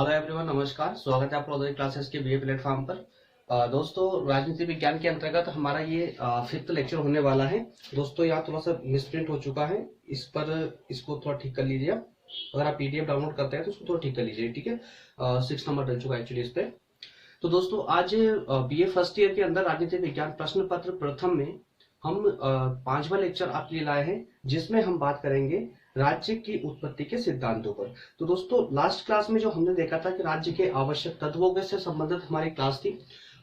Hello everyone, नमस्कार। स्वागत है आपका ऑनलाइन क्लासेस के बीए प्लेटफॉर्म पर। दोस्तों, राजनीति विज्ञान के अंतर्गत हमारा ये फिफ्थ लेक्चर होने वाला है। दोस्तों, यहाँ थोड़ा सा मिसप्रिंट हो चुका है, इसको थोड़ा ठीक कर लीजिए आप। अगर आप पीडीएफ डाउनलोड करते हैं तो इसको थोड़ा ठीक कर लीजिए, ठीक है। 6 नंबर डल चुका है एक्चुअली इस पे। तो दोस्तों, आज बीए फर्स्ट ईयर के अंदर राजनीति विज्ञान प्रश्न पत्र प्रथम में हम 5वां लेक्चर आपके लिए लाए हैं, जिसमें हम बात करेंगे राज्य की उत्पत्ति के सिद्धांतों पर। तो दोस्तों, लास्ट क्लास में जो हमने देखा था कि राज्य के आवश्यक तत्वों से संबंधित हमारी क्लास थी,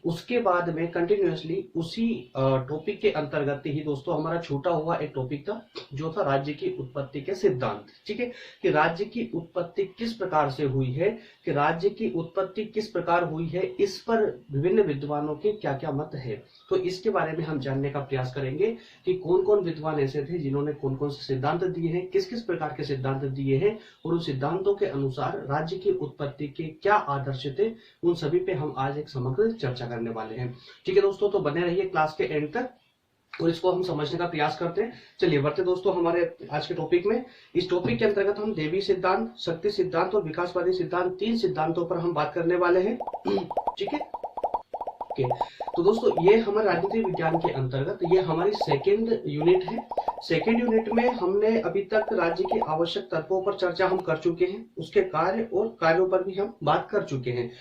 उसके बाद में कंटिन्यूअसली उसी टॉपिक के अंतर्गत ही दोस्तों हमारा छूटा हुआ एक टॉपिक था, जो था राज्य की उत्पत्ति के सिद्धांत। ठीक है, कि राज्य की उत्पत्ति किस प्रकार से हुई है, कि राज्य की उत्पत्ति किस प्रकार हुई है, इस पर विभिन्न विद्वानों के क्या क्या मत है। तो इसके बारे में हम जानने का प्रयास करेंगे कि कौन कौन विद्वान ऐसे थे जिन्होंने कौन कौन से सिद्धांत दिए हैं, किस किस प्रकार के सिद्धांत दिए हैं, और उन सिद्धांतों के अनुसार राज्य की उत्पत्ति के क्या आदर्श थे, उन सभी पे हम आज एक समग्र चर्चा करने वाले हैं। ठीक है दोस्तों, तो बने रहिए क्लास के एंड तक और इसको हम समझने का प्रयास करते हैं। चलिए बढ़ते दोस्तों हमारे आज के टॉपिक में। इस टॉपिक के अंतर्गत हम देवी सिद्धांत, शक्ति सिद्धांत और विकासवादी सिद्धांत, 3 सिद्धांतों पर हम बात करने वाले हैं। ठीक है, तो दोस्तों ये हमारे राजनीतिक विज्ञान के अंतर्गत ये हमारी सेकेंड यूनिट है। सेकेंड यूनिट में हमने अभी तक राज्य के आवश्यक तत्वों पर चर्चा हम कर चुके हैं, उसके कार्य और कार्यों पर भी हम बात कर चुके हैं।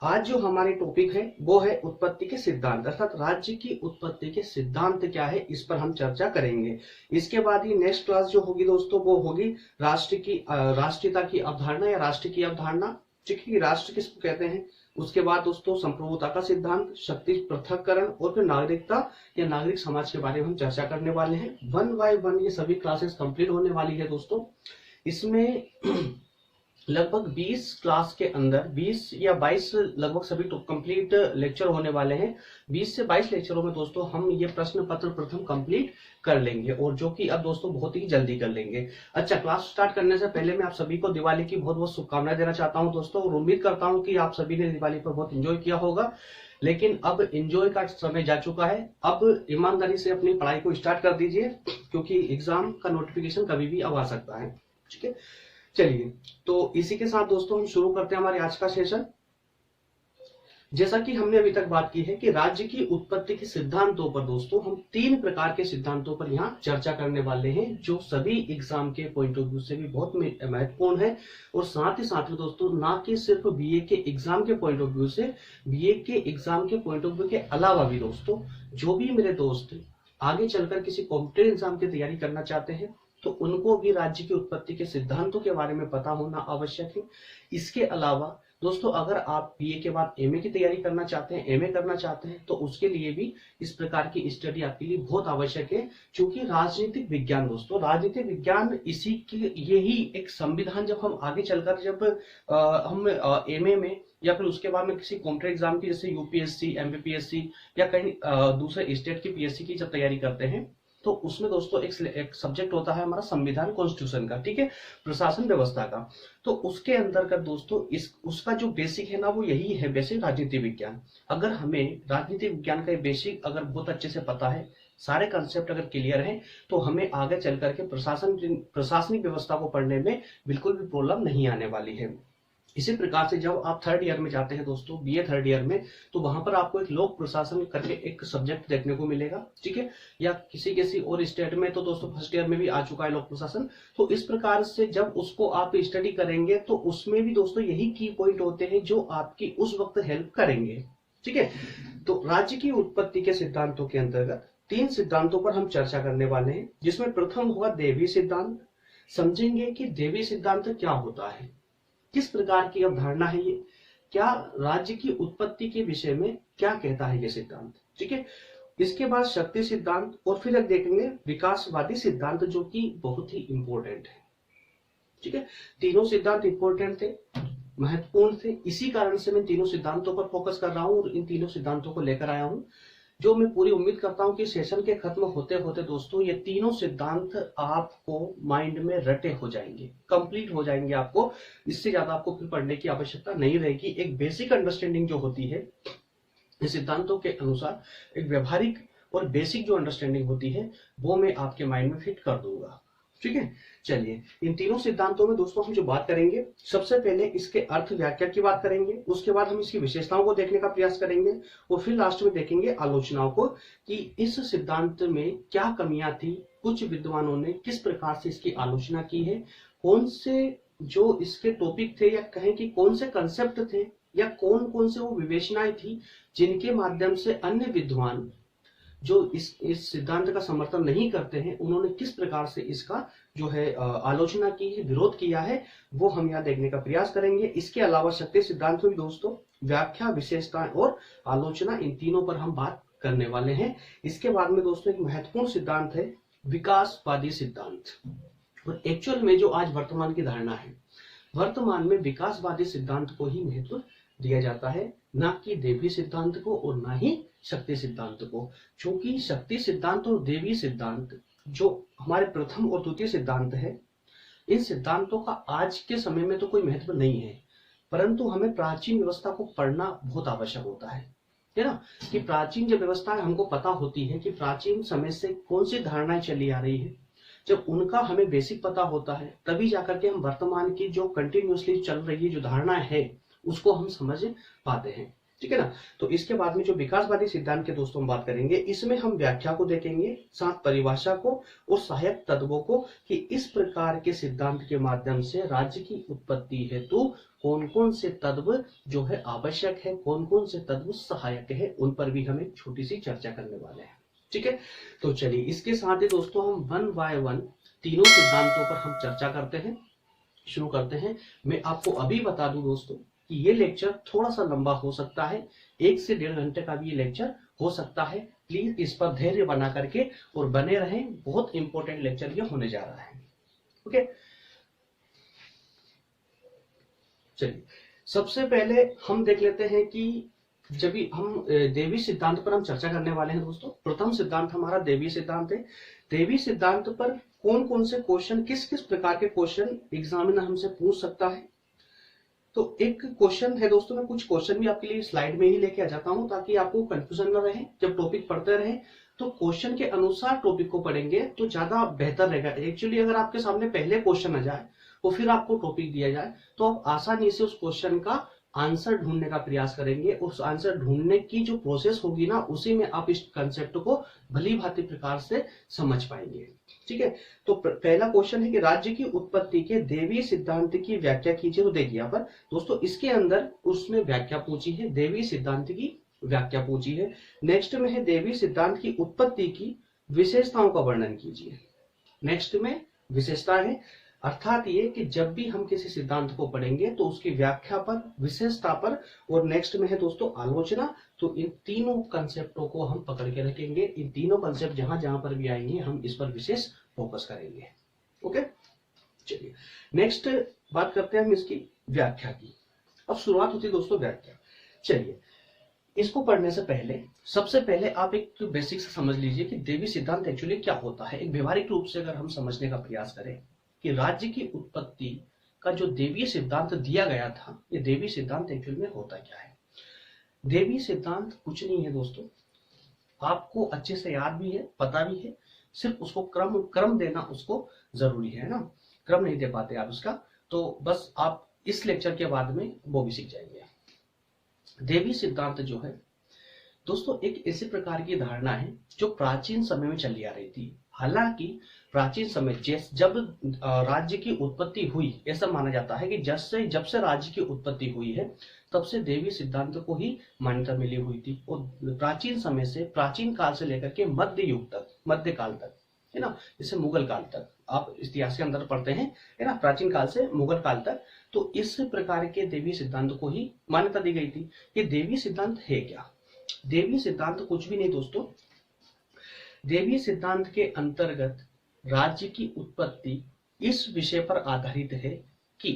आज जो हमारी टॉपिक है वो है उत्पत्ति के सिद्धांत, अर्थात राज्य की उत्पत्ति के सिद्धांत क्या है, इस पर हम चर्चा करेंगे। इसके बाद ही नेक्स्ट क्लास जो होगी दोस्तों वो होगी राष्ट्रीयता की अवधारणा या राष्ट्र की अवधारणा। ठीक है, राष्ट्र किसको कहते हैं। उसके बाद दोस्तों संप्रभुता का सिद्धांत, शक्ति पृथक्करण और फिर नागरिकता या नागरिक समाज के बारे में हम चर्चा करने वाले हैं। 1 बाय 1 ये सभी क्लासेस कंप्लीट होने वाली है दोस्तों। इसमें लगभग 20 क्लास के अंदर 20 या 22 लगभग सभी कंप्लीट लेक्चर होने वाले हैं। 20 से 22 लेक्चरों में दोस्तों हम ये प्रश्न पत्र प्रथम कंप्लीट कर लेंगे, और जो कि अब दोस्तों बहुत ही जल्दी कर लेंगे। अच्छा, क्लास स्टार्ट करने से पहले मैं आप सभी को दिवाली की बहुत बहुत शुभकामनाएं देना चाहता हूं दोस्तों, और उम्मीद करता हूं कि आप सभी ने दिवाली पर बहुत एंजॉय किया होगा। लेकिन अब एंजॉय का समय जा चुका है, अब ईमानदारी से अपनी पढ़ाई को स्टार्ट कर दीजिए, क्योंकि एग्जाम का नोटिफिकेशन कभी भी अब आ सकता है। ठीक है, चलिए तो इसी के साथ दोस्तों हम शुरू करते हैं हमारे आज का सेशन। जैसा कि हमने अभी तक बात की है कि राज्य की उत्पत्ति के सिद्धांतों पर दोस्तों हम 3 प्रकार के सिद्धांतों पर यहाँ चर्चा करने वाले हैं, जो सभी एग्जाम के पॉइंट ऑफ व्यू से भी बहुत महत्वपूर्ण है। और साथ ही साथ में दोस्तों ना कि सिर्फ बीए के एग्जाम के पॉइंट ऑफ व्यू से, बीए के एग्जाम के पॉइंट ऑफ व्यू के अलावा भी दोस्तों जो भी मेरे दोस्त आगे चलकर किसी कॉम्पिटेटिव एग्जाम की तैयारी करना चाहते हैं तो उनको भी राज्य की उत्पत्ति के सिद्धांतों के बारे में पता होना आवश्यक है। इसके अलावा दोस्तों अगर आप बीए के बाद एमए की तैयारी करना चाहते हैं, एमए करना चाहते हैं, तो उसके लिए भी इस प्रकार की स्टडी आपके लिए बहुत आवश्यक है। क्योंकि राजनीतिक विज्ञान दोस्तों, राजनीतिक विज्ञान इसी के यही एक संविधान, जब हम आगे चलकर जब हम एमए में या फिर उसके बाद में किसी कॉम्पिटेटिव एग्जाम की जैसे यूपीएससी, एमपीपीएससी या कहीं दूसरे स्टेट की पीएससी की जब तैयारी करते हैं, तो उसमें दोस्तों एक सब्जेक्ट होता है हमारा संविधान, कॉन्स्टिट्यूशन का। ठीक है, प्रशासन व्यवस्था का। तो उसके अंतर्गत दोस्तों उसका जो बेसिक है ना, वो यही है बेसिक राजनीति विज्ञान। अगर हमें राजनीति विज्ञान का बेसिक अगर बहुत अच्छे से पता है, सारे कंसेप्ट अगर क्लियर है, तो हमें आगे चल करके प्रशासनिक व्यवस्था को पढ़ने में बिल्कुल भी प्रॉब्लम नहीं आने वाली है। इसी प्रकार से जब आप 3rd ईयर में जाते हैं दोस्तों, बीए 3rd ईयर में, तो वहां पर आपको एक लोक प्रशासन करके एक सब्जेक्ट देखने को मिलेगा। ठीक है, या किसी और स्टेट में तो दोस्तों 1st ईयर में भी आ चुका है लोक प्रशासन। तो इस प्रकार से जब उसको आप स्टडी करेंगे तो उसमें भी दोस्तों यही की पॉइंट होते हैं जो आपकी उस वक्त हेल्प करेंगे। ठीक है, तो राज्य की उत्पत्ति के सिद्धांतों के अंतर्गत 3 सिद्धांतों पर हम चर्चा करने वाले हैं, जिसमें प्रथम होगा देवी सिद्धांत। समझेंगे कि देवी सिद्धांत क्या होता है, किस प्रकार की अवधारणा है ये, क्या राज्य की उत्पत्ति के विषय में क्या कहता है ये सिद्धांत। ठीक है, इसके बाद शक्ति सिद्धांत, और फिर देखेंगे विकासवादी सिद्धांत, जो कि बहुत ही इंपॉर्टेंट है। ठीक है, तीनों सिद्धांत इंपॉर्टेंट थे, महत्वपूर्ण थे, इसी कारण से मैं तीनों सिद्धांतों पर फोकस कर रहा हूं और इन तीनों सिद्धांतों को लेकर आया हूं, जो मैं पूरी उम्मीद करता हूं कि सेशन के खत्म होते होते दोस्तों ये तीनों सिद्धांत आपको माइंड में रटे हो जाएंगे, कंप्लीट हो जाएंगे। आपको इससे ज्यादा आपको फिर पढ़ने की आवश्यकता नहीं रहेगी। एक बेसिक अंडरस्टैंडिंग जो होती है इस सिद्धांतों के अनुसार, एक व्यवहारिक और बेसिक जो अंडरस्टैंडिंग होती है वो मैं आपके माइंड में फिट कर दूंगा। ठीक है। चलिए, इन तीनों सिद्धांतों में दोस्तों हम जो बात करेंगे, सबसे पहले इसके अर्थ व्याख्या की बात करेंगे, उसके बाद हम इसकी विशेषताओं को देखने का प्रयास करेंगे और फिर लास्ट में देखेंगे आलोचनाओं को कि इस सिद्धांत में क्या कमियां थी, कुछ विद्वानों ने किस प्रकार से इसकी आलोचना की है, कौन से जो इसके टॉपिक थे या कहें कि कौन से कंसेप्ट थे या कौन कौन से वो विवेचनाएं थी जिनके माध्यम से अन्य विद्वान जो इस सिद्धांत का समर्थन नहीं करते हैं उन्होंने किस प्रकार से इसका जो है आलोचना की है, विरोध किया है, वो हम यहाँ देखने का प्रयास करेंगे। इसके अलावा शक्ति सिद्धांत में भी दोस्तों व्याख्या, विशेषताएं और आलोचना, इन तीनों पर हम बात करने वाले हैं। इसके बाद में दोस्तों एक महत्वपूर्ण सिद्धांत है विकासवादी सिद्धांत। और एक्चुअल में जो आज वर्तमान की धारणा है, वर्तमान में विकासवादी सिद्धांत को ही महत्व दिया जाता है, ना कि देवी सिद्धांत को और ना ही शक्ति सिद्धांत को। क्योंकि शक्ति सिद्धांत और देवी सिद्धांत जो हमारे प्रथम और द्वितीय सिद्धांत है, इन सिद्धांतों का आज के समय में तो कोई महत्व नहीं है, परंतु हमें प्राचीन व्यवस्था को पढ़ना बहुत आवश्यक होता है ना, कि प्राचीन जो व्यवस्था है हमको पता होती है कि प्राचीन समय से कौन सी धारणाएं चली आ रही है। जब उनका हमें बेसिक पता होता है तभी जाकर के हम वर्तमान की जो कंटिन्यूअसली चल रही जो धारणा है उसको हम समझ पाते हैं, ठीक है ना। तो इसके बाद में जो विकासवादी सिद्धांत के दोस्तों हम बात करेंगे, इसमें हम व्याख्या को देखेंगे, साथ परिभाषा को और सहायक तत्वों को, कि इस प्रकार के सिद्धांत के माध्यम से राज्य की उत्पत्ति हेतु कौन कौन से तत्व जो है आवश्यक है, कौन कौन से तत्व सहायक है, उन पर भी हम एक छोटी सी चर्चा करने वाले हैं, ठीक है। तो चलिए, इसके साथ ही दोस्तों हम वन बाय वन तीनों सिद्धांतों पर हम चर्चा करते हैं, शुरू करते हैं। मैं आपको अभी बता दूं दोस्तों कि ये लेक्चर थोड़ा सा लंबा हो सकता है, 1 से 1.5 घंटे का भी ये लेक्चर हो सकता है। प्लीज इस पर धैर्य बना करके और बने रहें, बहुत इंपॉर्टेंट लेक्चर ये होने जा रहा है, ओके। चलिए, सबसे पहले हम देख लेते हैं कि जब भी हम देवी सिद्धांत पर हम चर्चा करने वाले हैं दोस्तों। प्रथम सिद्धांत हमारा देवी सिद्धांत है। देवी सिद्धांत पर कौन कौन से क्वेश्चन, किस किस प्रकार के क्वेश्चन एग्जामिनर हमसे पूछ सकता है। तो एक क्वेश्चन है दोस्तों, मैं कुछ क्वेश्चन भी आपके लिए स्लाइड में ही लेके आ जाता हूं ताकि आपको कंफ्यूजन न रहे। जब टॉपिक पढ़ते रहे तो क्वेश्चन के अनुसार टॉपिक को पढ़ेंगे तो ज्यादा बेहतर रहेगा। एक्चुअली अगर आपके सामने पहले क्वेश्चन आ जाए और फिर आपको टॉपिक दिया जाए तो आप आसानी से उस क्वेश्चन का आंसर ढूंढने का प्रयास करेंगे। उस आंसर ढूंढने की जो प्रोसेस होगी ना, उसी में आप इस कंसेप्ट को भली भांति प्रकार से समझ पाएंगे, ठीक है। तो पहला क्वेश्चन है कि राज्य की उत्पत्ति के देवी सिद्धांत की व्याख्या कीजिए। तो देखिए यहाँ पर दोस्तों, इसके अंदर उसने व्याख्या पूछी है, देवी सिद्धांत की व्याख्या पूछी है। नेक्स्ट में है देवी सिद्धांत की उत्पत्ति की विशेषताओं का वर्णन कीजिए। नेक्स्ट में विशेषता है, अर्थात ये कि जब भी हम किसी सिद्धांत को पढ़ेंगे तो उसकी व्याख्या पर, विशेषता पर, और नेक्स्ट में है दोस्तों आलोचना। तो इन तीनों कंसेप्टों को हम पकड़ के रखेंगे। इन तीनों कंसेप्ट जहां जहां पर भी आएंगे हम इस पर विशेष फोकस करेंगे, ओके। चलिए, नेक्स्ट बात करते हैं हम इसकी व्याख्या की। अब शुरुआत होती है दोस्तों व्याख्या। चलिए, इसको पढ़ने से पहले सबसे पहले आप एक बेसिक से समझ लीजिए कि देवी सिद्धांत एक्चुअली क्या होता है। एक व्यवहारिक रूप से अगर हम समझने का प्रयास करें कि राज्य की उत्पत्ति का जो देवी सिद्धांत दिया गया था, ये देवी सिद्धांत एक्चुअल में होता क्या है। देवी सिद्धांत कुछ नहीं है दोस्तों, आपको अच्छे से याद भी है, पता भी है, सिर्फ उसको क्रम देना उसको जरूरी है ना। क्रम नहीं दे पाते आप उसका, तो बस आप इस लेक्चर के बाद में वो भी सीख जाएंगे। देवी सिद्धांत जो है दोस्तों एक ऐसी प्रकार की धारणा है जो प्राचीन समय में चली आ रही थी। हालांकि प्राचीन समय जब राज्य की उत्पत्ति हुई, ऐसा माना जाता है कि जब से राज्य की उत्पत्ति हुई है तब से देवी सिद्धांत को ही मान्यता मिली हुई थी। और प्राचीन समय से, प्राचीन काल से लेकर के मध्य युग तक, मध्यकाल तक, है ना, जैसे मुगल काल तक आप इतिहास के अंदर पढ़ते हैं, है ना, प्राचीन काल से मुगल काल तक, तो इस प्रकार के देवी सिद्धांत को ही मान्यता दी गई थी। ये देवी सिद्धांत है क्या? देवी सिद्धांत कुछ भी नहीं दोस्तों। देवी सिद्धांत के अंतर्गत राज्य की उत्पत्ति इस विषय पर आधारित है कि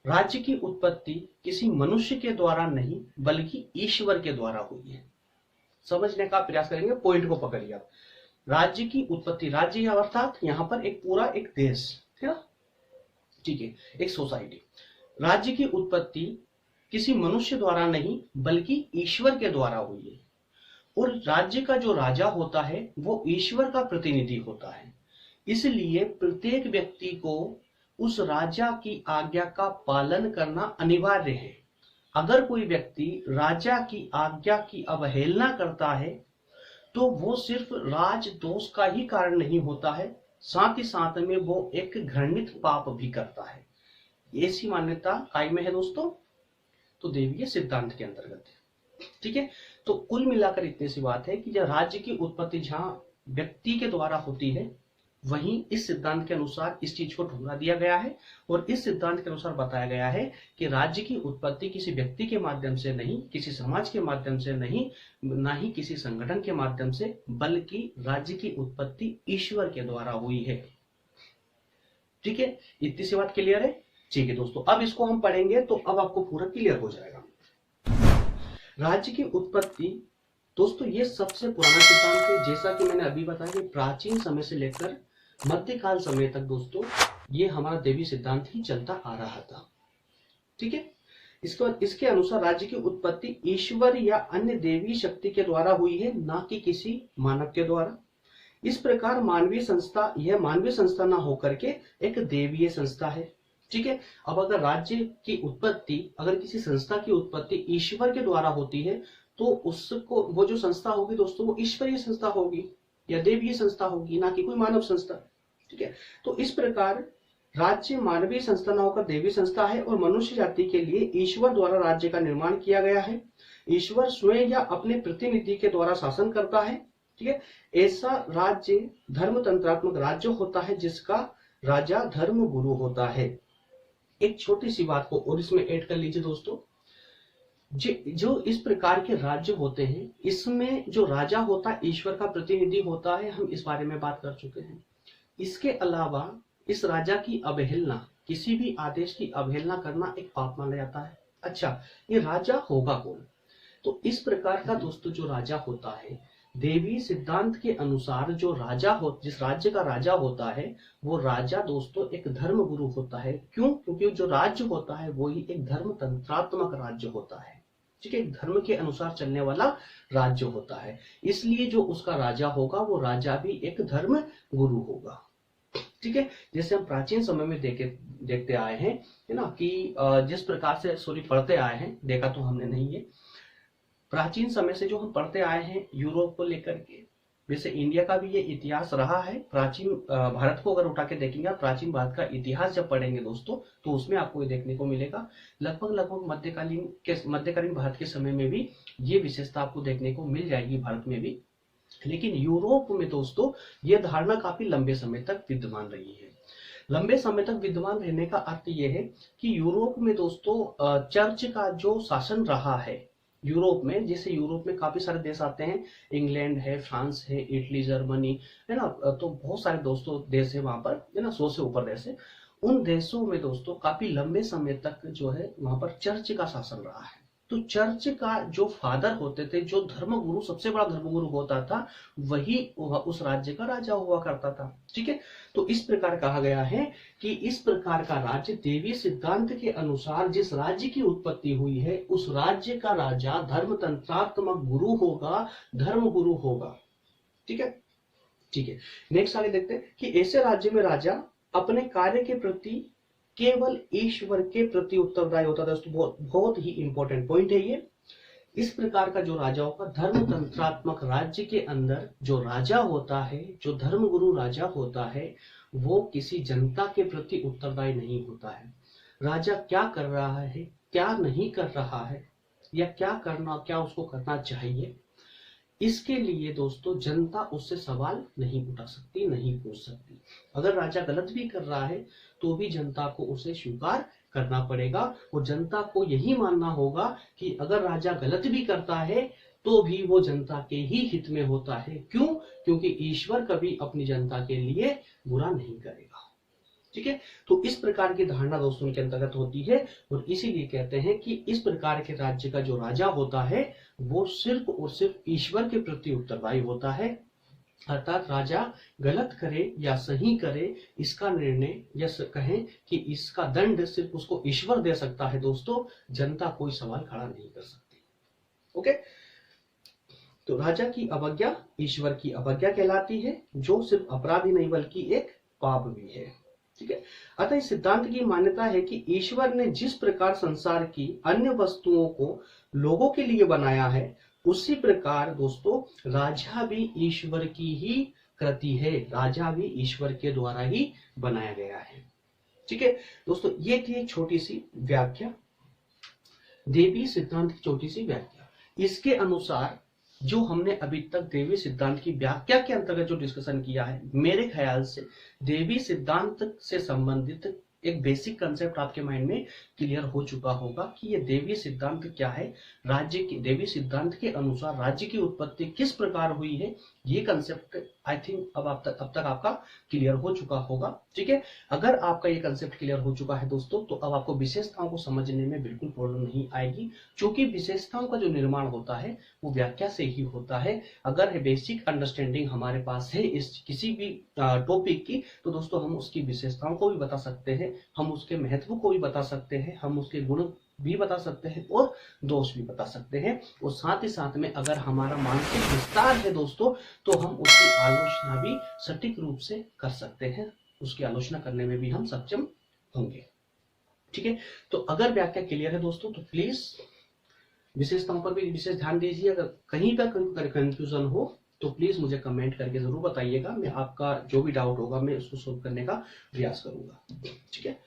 राज्य की उत्पत्ति किसी मनुष्य के द्वारा नहीं बल्कि ईश्वर के द्वारा हुई है। समझने का प्रयास करेंगे, पॉइंट को पकड़िए आप। राज्य की उत्पत्ति, राज्य अर्थात यहाँ पर एक पूरा एक देश है ना, ठीक है, एक सोसाइटी। राज्य की उत्पत्ति किसी मनुष्य द्वारा नहीं बल्कि ईश्वर के द्वारा हुई है। और राज्य का जो राजा होता है वो ईश्वर का प्रतिनिधि होता है। इसलिए प्रत्येक व्यक्ति को उस राजा की आज्ञा का पालन करना अनिवार्य है। अगर कोई व्यक्ति राजा की आज्ञा की अवहेलना करता है तो वो सिर्फ राजदोष का ही कारण नहीं होता है, साथ ही साथ में वो एक घृणित पाप भी करता है। ऐसी मान्यता काय में है दोस्तों, तो देवीय सिद्धांत के अंतर्गत है। ठीक है, तो कुल मिलाकर इतनी सी बात है कि जब राज्य की उत्पत्ति जहां व्यक्ति के द्वारा होती है, वहीं इस सिद्धांत के अनुसार इस चीज को ढूंढा दिया गया है और इस सिद्धांत के अनुसार बताया गया है कि राज्य की उत्पत्ति किसी व्यक्ति के माध्यम से नहीं, किसी समाज के माध्यम से नहीं, ना ही किसी संगठन के माध्यम से, बल्कि राज्य की उत्पत्ति ईश्वर के द्वारा हुई है। ठीक है, इतनी सी बात क्लियर है। ठीक है दोस्तों, अब इसको हम पढ़ेंगे तो अब आपको पूरा क्लियर हो जाएगा। राज्य की उत्पत्ति दोस्तों ये सबसे पुराना सिद्धांत है। जैसा कि मैंने अभी बताया कि प्राचीन समय से लेकर मध्यकाल समय तक दोस्तों ये हमारा देवी सिद्धांत ही चलता आ रहा था। ठीक है, इसके बाद इसके अनुसार राज्य की उत्पत्ति ईश्वर या अन्य देवी शक्ति के द्वारा हुई है, ना कि किसी मानव के द्वारा। इस प्रकार मानवीय संस्था, यह मानवीय संस्था ना होकर के एक देवीय संस्था है। ठीक है, अब अगर राज्य की उत्पत्ति, अगर किसी संस्था की उत्पत्ति ईश्वर के द्वारा होती है तो उसको, वो जो संस्था होगी दोस्तों वो ईश्वरीय संस्था होगी या देवीय संस्था होगी, ना कि कोई मानव संस्था। ठीक है, तो इस प्रकार राज्य मानवीय संस्था न होकर देवी संस्था है और मनुष्य जाति के लिए ईश्वर द्वारा राज्य का निर्माण किया गया है। ईश्वर स्वयं या अपने प्रतिनिधि के द्वारा शासन करता है। ठीक है, ऐसा राज्य धर्मतंत्रात्मक राज्य होता है जिसका राजा धर्म गुरु होता है। एक छोटी सी बात को और इसमें ऐड कर लीजिए दोस्तों, जो इस प्रकार के राज्य होते हैं इसमें जो राजा होता है ईश्वर का प्रतिनिधि होता है, हम इस बारे में बात कर चुके हैं। इसके अलावा इस राजा की अवहेलना, किसी भी आदेश की अवहेलना करना एक पाप माना जाता है। अच्छा, ये राजा होगा कौन? तो इस प्रकार का दोस्तों जो राजा होता है, देवी सिद्धांत के अनुसार जो राजा हो, जिस राज्य का राजा होता है वो राजा दोस्तों एक धर्म गुरु होता है। क्यों? क्योंकि जो राज्य होता है वो ही एक धर्म तंत्रात्मक राज्य होता है। ठीक है, धर्म के अनुसार चलने वाला राज्य होता है, इसलिए जो उसका राजा होगा वो राजा भी एक धर्म गुरु होगा। ठीक है, जैसे हम प्राचीन समय में देखते आए हैं, है ना, कि जिस प्रकार से पढ़ते आए हैं, देखा तो हमने नहीं है, प्राचीन समय से जो हम पढ़ते आए हैं यूरोप को लेकर के, वैसे इंडिया का भी ये इतिहास रहा है। प्राचीन भारत को अगर उठा के देखेंगे, प्राचीन भारत का इतिहास जब पढ़ेंगे दोस्तों तो उसमें आपको ये देखने को मिलेगा। लगभग मध्यकालीन भारत के समय में भी ये विशेषता आपको देखने को मिल जाएगी भारत में भी। लेकिन यूरोप में दोस्तों ये धारणा काफी लंबे समय तक विद्यमान रही है। लंबे समय तक विद्यमान रहने का अर्थ ये है कि यूरोप में दोस्तों चर्च का जो शासन रहा है यूरोप में, जैसे यूरोप में काफी सारे देश आते हैं, इंग्लैंड है, फ्रांस है, इटली, जर्मनी, है ना, तो बहुत सारे दोस्तों देश है वहां पर, है ना, 100 से ऊपर देश है। उन देशों में दोस्तों काफी लंबे समय तक जो है वहां पर चर्च का शासन रहा है। तो चर्च का जो फादर होते थे, जो धर्मगुरु, सबसे बड़ा धर्मगुरु होता था, वही उस राज्य का राजा हुआ करता था। ठीक है, तो इस प्रकार कहा गया है कि इस प्रकार का राज्य देवी सिद्धांत के अनुसार जिस राज्य की उत्पत्ति हुई है उस राज्य का राजा धर्मतंत्रात्मक गुरु होगा, धर्म गुरु होगा। ठीक है, ठीक है, नेक्स्ट आगे देखते हैं कि ऐसे राज्य में राजा अपने कार्य के प्रति केवल ईश्वर के प्रति उत्तरदायी होता था। दोस्तों बहुत ही इंपॉर्टेंट पॉइंट है ये। इस प्रकार का जो राजा होगा, धर्म तंत्रात्मक राज्य के अंदर जो राजा होता है, जो धर्मगुरु राजा होता है, वो किसी जनता के प्रति उत्तरदायी नहीं होता है। राजा क्या कर रहा है, क्या नहीं कर रहा है, या क्या उसको करना चाहिए, इसके लिए दोस्तों जनता उससे सवाल नहीं उठा सकती, नहीं पूछ सकती। अगर राजा गलत भी कर रहा है तो भी जनता को उसे स्वीकार करना पड़ेगा और जनता को यही मानना होगा कि अगर राजा गलत भी करता है तो भी वो जनता के ही हित में होता है। क्यों? क्योंकि ईश्वर कभी अपनी जनता के लिए बुरा नहीं करेगा। ठीक है, तो इस प्रकार की धारणा दोस्तों के अंतर्गत होती है और इसीलिए कहते हैं कि इस प्रकार के राज्य का जो राजा होता है वो सिर्फ और सिर्फ ईश्वर के प्रति उत्तरदायी होता है। अर्थात राजा गलत करे या सही करे इसका निर्णय या कहें कि इसका दंड सिर्फ उसको ईश्वर दे सकता है दोस्तों, जनता कोई सवाल खड़ा नहीं कर सकती। ओके, तो राजा की अवज्ञा ईश्वर की अवज्ञा कहलाती है, जो सिर्फ अपराध ही नहीं बल्कि एक पाप भी है। ठीक है। अतः इस सिद्धांत की मान्यता है कि ईश्वर ने जिस प्रकार संसार की अन्य वस्तुओं को लोगों के लिए बनाया है, उसी प्रकार दोस्तों राजा भी ईश्वर की ही कृति है, राजा भी ईश्वर के द्वारा ही बनाया गया है। ठीक है दोस्तों, ये थी एक छोटी सी व्याख्या, देवी सिद्धांत की छोटी सी व्याख्या। इसके अनुसार जो हमने अभी तक देवी सिद्धांत की व्याख्या के अंतर्गत जो डिस्कशन किया है, मेरे ख्याल से देवी सिद्धांत से संबंधित एक बेसिक कंसेप्ट आपके माइंड में क्लियर हो चुका होगा कि ये देवी सिद्धांत क्या है, राज्य की देवी सिद्धांत के अनुसार राज्य की उत्पत्ति किस प्रकार हुई है, ये कंसेप्ट आई थिंक अब तक आपका क्लियर हो चुका होगा। ठीक है, अगर आपका ये कंसेप्ट क्लियर हो चुका है दोस्तों, तो अब आपको विशेषताओं को समझने में बिल्कुल प्रॉब्लम नहीं आएगी, क्योंकि विशेषताओं का जो निर्माण होता है वो व्याख्या से ही होता है। अगर बेसिक अंडरस्टैंडिंग हमारे पास है इस किसी भी टॉपिक की, तो दोस्तों हम उसकी विशेषताओं को भी बता सकते हैं, हम उसके महत्व को भी बता सकते हैं, हम उसके गुण भी बता सकते हैं और दोष भी बता सकते हैं। और साथ ही साथ में अगर हमारा मानसिक विस्तार है दोस्तों, तो हम उसकी आलोचना भी सटीक रूप से कर सकते हैं, उसकी आलोचना करने में भी हम सक्षम होंगे। ठीक है, तो अगर व्याख्या क्लियर है दोस्तों, तो प्लीज विशेषताओं पर भी विशेष ध्यान दीजिए। अगर कहीं पर कंफ्यूजन हो तो प्लीज मुझे कमेंट करके जरूर बताइएगा, मैं आपका जो भी डाउट होगा मैं उसको सोल्व करने का प्रयास करूंगा। ठीक है,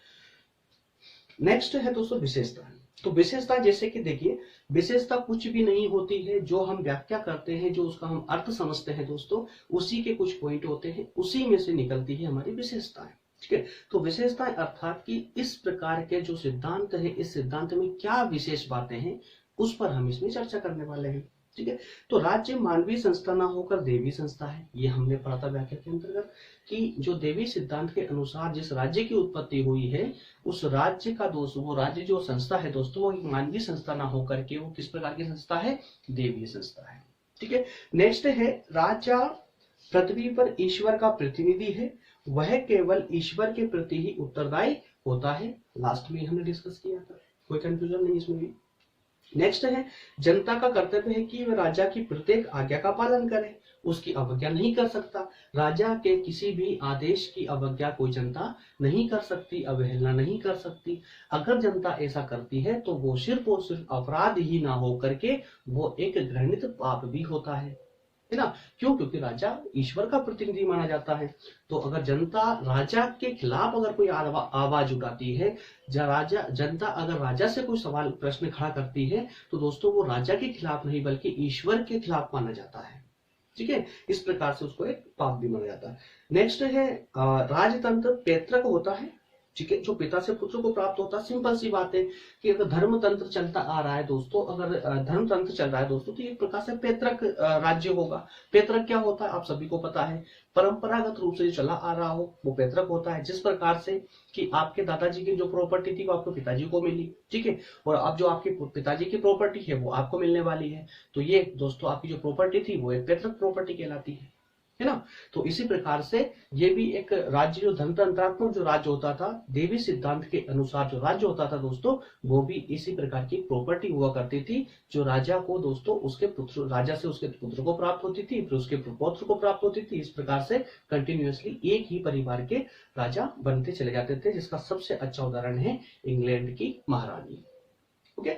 नेक्स्ट है दोस्तों विशेषता। तो विशेषता जैसे कि देखिए, विशेषता कुछ भी नहीं होती है, जो हम व्याख्या करते हैं, जो उसका हम अर्थ समझते हैं दोस्तों, उसी के कुछ पॉइंट होते हैं, उसी में से निकलती है हमारी विशेषताएं। ठीक है, तो विशेषताएं अर्थात कि इस प्रकार के जो सिद्धांत है, इस सिद्धांत में क्या विशेष बातें हैं, उस पर हम इसमें चर्चा करने वाले हैं। ठीक है, तो राज्य मानवीय संस्था ना होकर देवी संस्था है, ये हमने पढ़ा था व्याख्या के अंतर्गत कि जो देवी सिद्धांत के अनुसार जिस राज्य की उत्पत्ति हुई है, उस राज्य का दोस्तों, वो राज्य जो संस्था है दोस्तों, वो मानवीय संस्था ना होकर के वो किस प्रकार की संस्था है, देवी संस्था है। ठीक है, नेक्स्ट है राजा पृथ्वी पर ईश्वर का प्रतिनिधि है, वह केवल ईश्वर के प्रति ही उत्तरदायी होता है। लास्ट में हमने डिस्कस किया था, कोई कंफ्यूजन नहीं इसमें भी। नेक्स्ट है जनता का कर्तव्य है कि वह राजा की प्रत्येक आज्ञा का पालन करे, उसकी अवज्ञा नहीं कर सकता। राजा के किसी भी आदेश की अवज्ञा कोई जनता नहीं कर सकती, अवहेलना नहीं कर सकती। अगर जनता ऐसा करती है तो वो सिर्फ और सिर्फ अपराध ही ना हो करके वो एक घृणित पाप भी होता है ना। क्यों? क्योंकि राजा ईश्वर का प्रतिनिधि माना जाता है। तो अगर जनता राजा के खिलाफ अगर कोई आवाज उठाती है, जनता अगर राजा से कोई सवाल प्रश्न खड़ा करती है, तो दोस्तों वो राजा के खिलाफ नहीं बल्कि ईश्वर के खिलाफ माना जाता है। ठीक है, इस प्रकार से उसको एक पाप भी माना जाता है। नेक्स्ट है राजतंत्र पैतृक होता है। ठीक है, जो पिता से पुत्र को प्राप्त होता है। सिंपल सी बात है कि अगर धर्म तंत्र चलता आ रहा है दोस्तों, अगर धर्म तंत्र चल रहा है दोस्तों, तो एक प्रकार से पैतृक राज्य होगा। पैतृक क्या होता है आप सभी को पता है, परंपरागत रूप से जो चला आ रहा हो वो पैतृक होता है। जिस प्रकार से कि आपके दादाजी की जो प्रॉपर्टी थी वो आपके पिताजी को मिली, ठीक है, और अब जो आपके पिताजी की प्रॉपर्टी है वो आपको मिलने वाली है। तो ये दोस्तों आपकी जो प्रॉपर्टी थी वो एक पैतृक प्रॉपर्टी कहलाती है ना। तो इसी प्रकार से ये भी एक राज्य जो धनतंत्रात्मक जो राज्य होता था, देवी सिद्धांत के अनुसार जो राज्य होता था दोस्तों, वो भी इसी प्रकार की प्रॉपर्टी हुआ करती थी, जो राजा को दोस्तों उसके पुत्र, राजा से उसके पुत्र को प्राप्त होती थी, फिर उसके पौत्र को प्राप्त होती थी। इस प्रकार से कंटिन्यूअसली एक ही परिवार के राजा बनते चले जाते थे, जिसका सबसे अच्छा उदाहरण है इंग्लैंड की महारानी। ओके,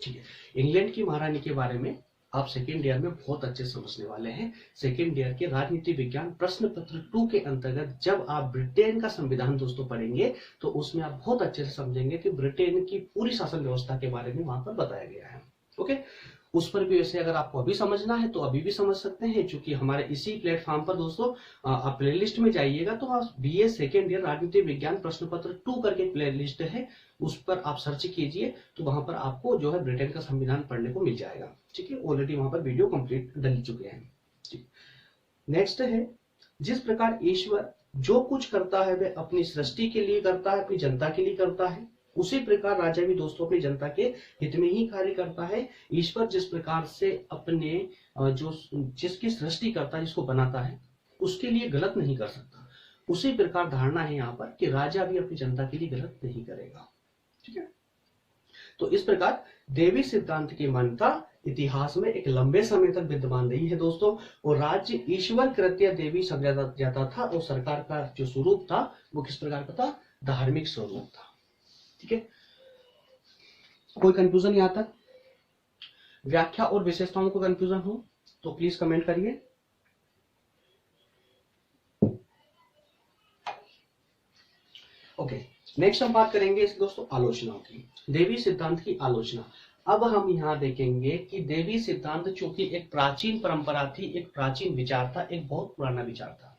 ठीक है, इंग्लैंड की महारानी के बारे में आप सेकेंड ईयर में बहुत अच्छे समझने वाले हैं। सेकेंड ईयर के राजनीति विज्ञान प्रश्न पत्र 2 के अंतर्गत जब आप ब्रिटेन का संविधान दोस्तों पढ़ेंगे, तो उसमें आप बहुत अच्छे से समझेंगे कि ब्रिटेन की पूरी शासन व्यवस्था के बारे में वहां पर बताया गया है। ओके, उस पर भी वैसे अगर आपको अभी समझना है तो अभी भी समझ सकते हैं, क्योंकि हमारे इसी प्लेटफॉर्म पर दोस्तों आप प्लेलिस्ट में जाइएगा तो आप बीए सेकेंड ईयर राजनीति विज्ञान प्रश्न पत्र 2 करके प्लेलिस्ट है, उस पर आप सर्च कीजिए तो वहां पर आपको जो है ब्रिटेन का संविधान पढ़ने को मिल जाएगा। ठीक है, ऑलरेडी वहां पर वीडियो कंप्लीट डल चुके हैं। ठीक, नेक्स्ट है जिस प्रकार ईश्वर जो कुछ करता है वह अपनी सृष्टि के लिए करता है, अपनी जनता के लिए करता है, उसी प्रकार राजा भी दोस्तों अपनी जनता के हित में ही कार्य करता है। ईश्वर जिस प्रकार से अपने जो जिसकी सृष्टि करता है, जिसको बनाता है, उसके लिए गलत नहीं कर सकता, उसी प्रकार धारणा है यहाँ पर कि राजा भी अपनी जनता के लिए गलत नहीं करेगा। ठीक है, तो इस प्रकार देवी सिद्धांत की मान्यता इतिहास में एक लंबे समय तक विद्यमान रही है दोस्तों। और राज्य ईश्वर कृत्य देवी समझा जाता था और सरकार का जो स्वरूप था वो किस प्रकार का था, धार्मिक स्वरूप था। ठीक है, कोई कंफ्यूजन यहां तक? व्याख्या और विशेषताओं को कंफ्यूजन हो तो प्लीज कमेंट करिए। ओके, नेक्स्ट हम बात करेंगे दोस्तों आलोचनाओं की, देवी सिद्धांत की आलोचना। अब हम यहाँ देखेंगे कि देवी सिद्धांत चूंकि एक प्राचीन परंपरा थी, एक प्राचीन विचार था, एक बहुत पुराना विचार था।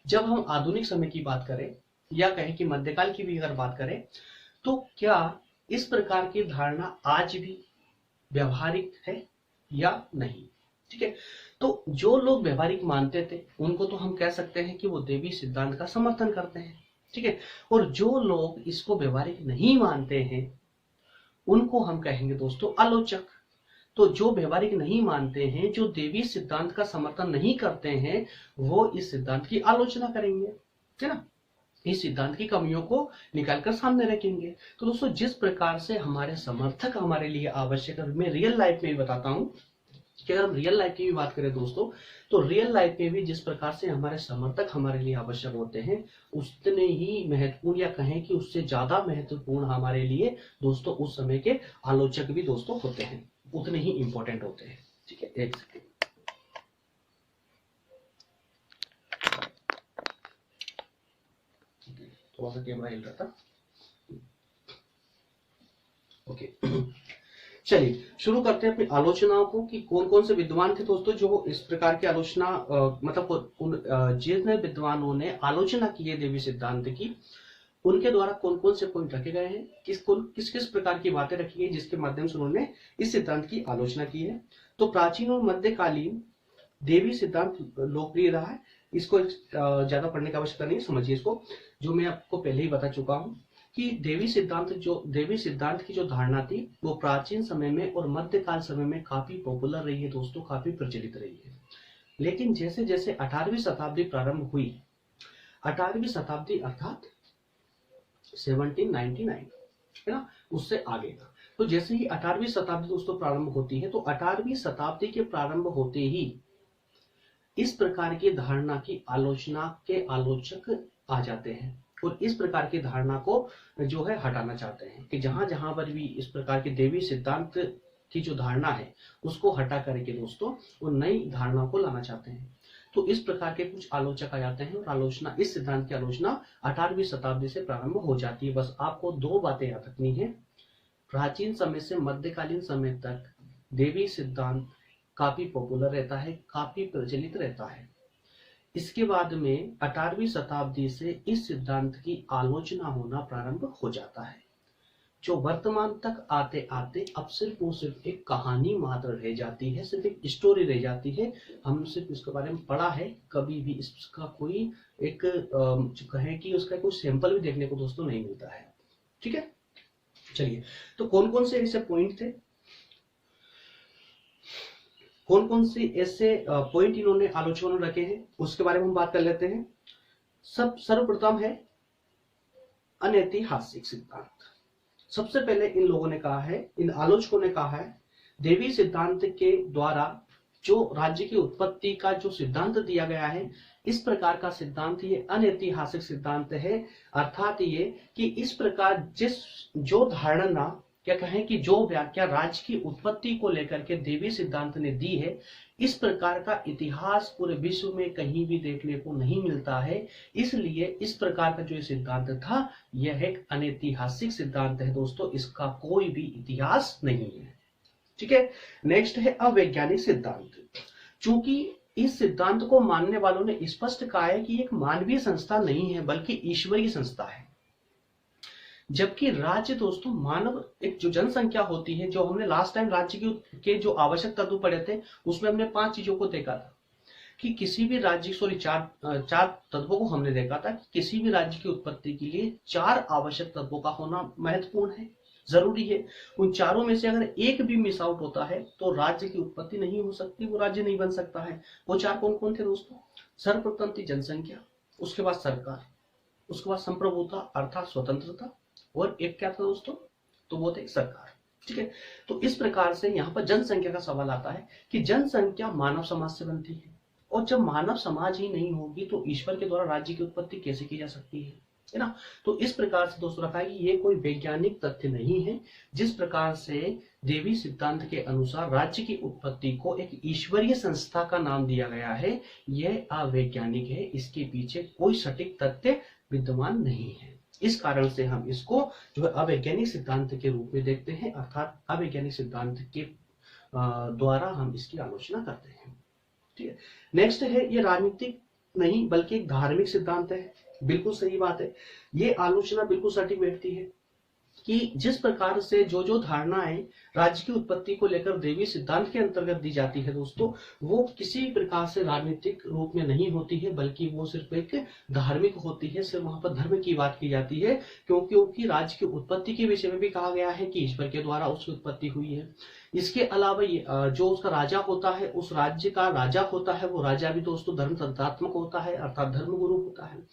जब हम आधुनिक समय की बात करें या कहें कि मध्यकाल की भी अगर बात करें तो क्या इस प्रकार की धारणा आज भी व्यवहारिक है या नहीं? ठीक है, तो जो लोग व्यवहारिक मानते थे उनको तो हम कह सकते हैं कि वो देवी सिद्धांत का समर्थन करते हैं। ठीक है, और जो लोग इसको व्यवहारिक नहीं मानते हैं उनको हम कहेंगे दोस्तों आलोचक। तो जो व्यवहारिक नहीं मानते हैं, जो देवी सिद्धांत का समर्थन नहीं करते हैं, वो इस सिद्धांत की आलोचना करेंगे, है ना, इस सिद्धांत की कमियों को निकालकर सामने रखेंगे। तो दोस्तों जिस प्रकार से हमारे समर्थक हमारे लिए आवश्यक है, मैं रियल लाइफ में भी बताता हूं कि अगर हम रियल लाइफ की भी बात करें दोस्तों, तो रियल लाइफ में भी जिस प्रकार से हमारे समर्थक हमारे लिए आवश्यक होते हैं, उतने ही महत्वपूर्ण या कहें कि उससे ज्यादा महत्वपूर्ण हमारे लिए दोस्तों उस समय के आलोचक भी दोस्तों होते हैं, उतने ही इंपॉर्टेंट होते हैं। ठीक है, एक सेकेंड, थोड़ा सा कैमरा हिल रहा था। ओके, चलिए शुरू करते हैं अपनी आलोचनाओं को कि कौन कौन से विद्वान थे दोस्तों जो इस प्रकार की आलोचना मतलब जितने विद्वानों ने आलोचना की है देवी सिद्धांत की, उनके द्वारा कौन कौन से पॉइंट रखे गए हैं, किस किस प्रकार की बातें रखी गई जिसके माध्यम से उन्होंने इस सिद्धांत की आलोचना की है। तो प्राचीन और मध्यकालीन देवी सिद्धांत लोकप्रिय रहा है, इसको ज्यादा पढ़ने की आवश्यकता नहीं, समझिए इसको, जो मैं आपको पहले ही बता चुका हूं कि देवी सिद्धांत की जो धारणा थी वो प्राचीन समय में और मध्यकाल समय में काफी पॉपुलर रही है दोस्तों, काफी प्रचलित रही है। लेकिन जैसे जैसे 18वीं शताब्दी प्रारंभ हुई, 18वीं शताब्दी अर्थात 1799, है ना, उससे आगे का, तो जैसे ही 18वीं शताब्दी दोस्तों प्रारंभ होती है, तो 18वीं शताब्दी के प्रारंभ होते ही इस प्रकार की धारणा की आलोचना के आलोचक आ जाते हैं और इस प्रकार की धारणा को जो है हटाना चाहते हैं कि जहां जहां पर भी इस प्रकार के देवी सिद्धांत की जो धारणा है उसको हटा करके दोस्तों वो नई धारणा को लाना चाहते हैं। तो इस प्रकार के कुछ आलोचक आ जाते हैं और आलोचना, इस सिद्धांत की आलोचना 18वीं शताब्दी से प्रारंभ हो जाती है। बस आपको दो बातें याद रखनी है, प्राचीन समय से मध्यकालीन समय तक देवी सिद्धांत काफी पॉपुलर रहता है, काफी प्रचलित रहता है। इसके बाद में 18वीं शताब्दी से इस सिद्धांत की आलोचना होना प्रारंभ हो जाता है, जो वर्तमान तक आते आते अब सिर्फ वो सिर्फ एक कहानी मात्र रह जाती है, सिर्फ एक स्टोरी रह जाती है। हम सिर्फ इसके बारे में पढ़ा है, कभी भी इसका कोई एक कहें कि उसका कोई सैंपल भी देखने को दोस्तों नहीं मिलता है। ठीक है, चलिए, तो कौन कौन से ऐसे पॉइंट थे, कौन कौन से ऐसे पॉइंट इन्होंने आलोचकों ने रखे हैं उसके बारे में हम बात कर लेते हैं। सर्वप्रथम है अनैतिहासिक सिद्धांत। सबसे पहले इन लोगों ने कहा है, इन आलोचकों ने कहा है, देवी सिद्धांत के द्वारा जो राज्य की उत्पत्ति का जो सिद्धांत दिया गया है, इस प्रकार का सिद्धांत ये अनैतिहासिक सिद्धांत है। अर्थात ये कि इस प्रकार जो धारणा क्या कहें कि जो व्याख्या राज्य की उत्पत्ति को लेकर के देवी सिद्धांत ने दी है, इस प्रकार का इतिहास पूरे विश्व में कहीं भी देखने को नहीं मिलता है। इसलिए इस प्रकार का जो सिद्धांत था यह एक अनैतिहासिक सिद्धांत है दोस्तों, इसका कोई भी इतिहास नहीं है। ठीक है, नेक्स्ट है अवैज्ञानिक सिद्धांत। चूंकि इस सिद्धांत को मानने वालों ने स्पष्ट कहा है कि एक मानवीय संस्था नहीं है बल्कि ईश्वरीय संस्था है, जबकि राज्य दोस्तों मानव एक जो जनसंख्या होती है, जो हमने लास्ट टाइम राज्य के जो आवश्यक तत्व पढ़े थे उसमें हमने 5 चीजों को देखा था कि किसी भी राज्य चार तत्वों को हमने देखा था कि किसी भी राज्य की उत्पत्ति के लिए 4 आवश्यक तत्वों का होना महत्वपूर्ण है, जरूरी है। उन चारों में से अगर एक भी मिस आउट होता है तो राज्य की उत्पत्ति नहीं हो सकती, वो राज्य नहीं बन सकता है। वो 4 कौन कौन थे दोस्तों? सर्वप्रथम थी जनसंख्या, उसके बाद सरकार, उसके बाद संप्रभुता अर्थात स्वतंत्रता, और एक क्या था दोस्तों? तो वो थे सरकार। ठीक है। तो इस प्रकार से यहाँ पर जनसंख्या का सवाल आता है कि जनसंख्या मानव समाज से बनती है, और जब मानव समाज ही नहीं होगी तो ईश्वर के द्वारा राज्य की उत्पत्ति कैसे की जा सकती है ना। तो इस प्रकार से दोस्तों रखा है कि ये कोई वैज्ञानिक तथ्य नहीं है। जिस प्रकार से देवी सिद्धांत के अनुसार राज्य की उत्पत्ति को एक ईश्वरीय संस्था का नाम दिया गया है, यह अवैज्ञानिक है, इसके पीछे कोई सटीक तथ्य विद्यमान नहीं है। इस कारण से हम इसको जो है अवैज्ञानिक सिद्धांत के रूप में देखते हैं, अर्थात अवैज्ञानिक सिद्धांत के द्वारा हम इसकी आलोचना करते हैं। ठीक है। नेक्स्ट है, ये राजनीतिक नहीं बल्कि एक धार्मिक सिद्धांत है। बिल्कुल सही बात है, ये आलोचना बिल्कुल सटीक बैठती है कि जिस प्रकार से जो धारणाएं राज्य की उत्पत्ति को लेकर देवी सिद्धांत के अंतर्गत दी जाती है दोस्तों, वो किसी प्रकार से राजनीतिक रूप में नहीं होती है, बल्कि वो सिर्फ एक धार्मिक होती है। सिर्फ वहां पर धर्म की बात की जाती है, क्योंकि राज्य की उत्पत्ति के विषय में भी कहा गया है कि ईश्वर के द्वारा उसकी उत्पत्ति हुई है। इसके अलावा जो उसका राजा होता है, उस राज्य का राजा होता है, वो राजा भी दोस्तों धर्म तंत्रात्मक होता है, अर्थात धर्म गुरु होता है।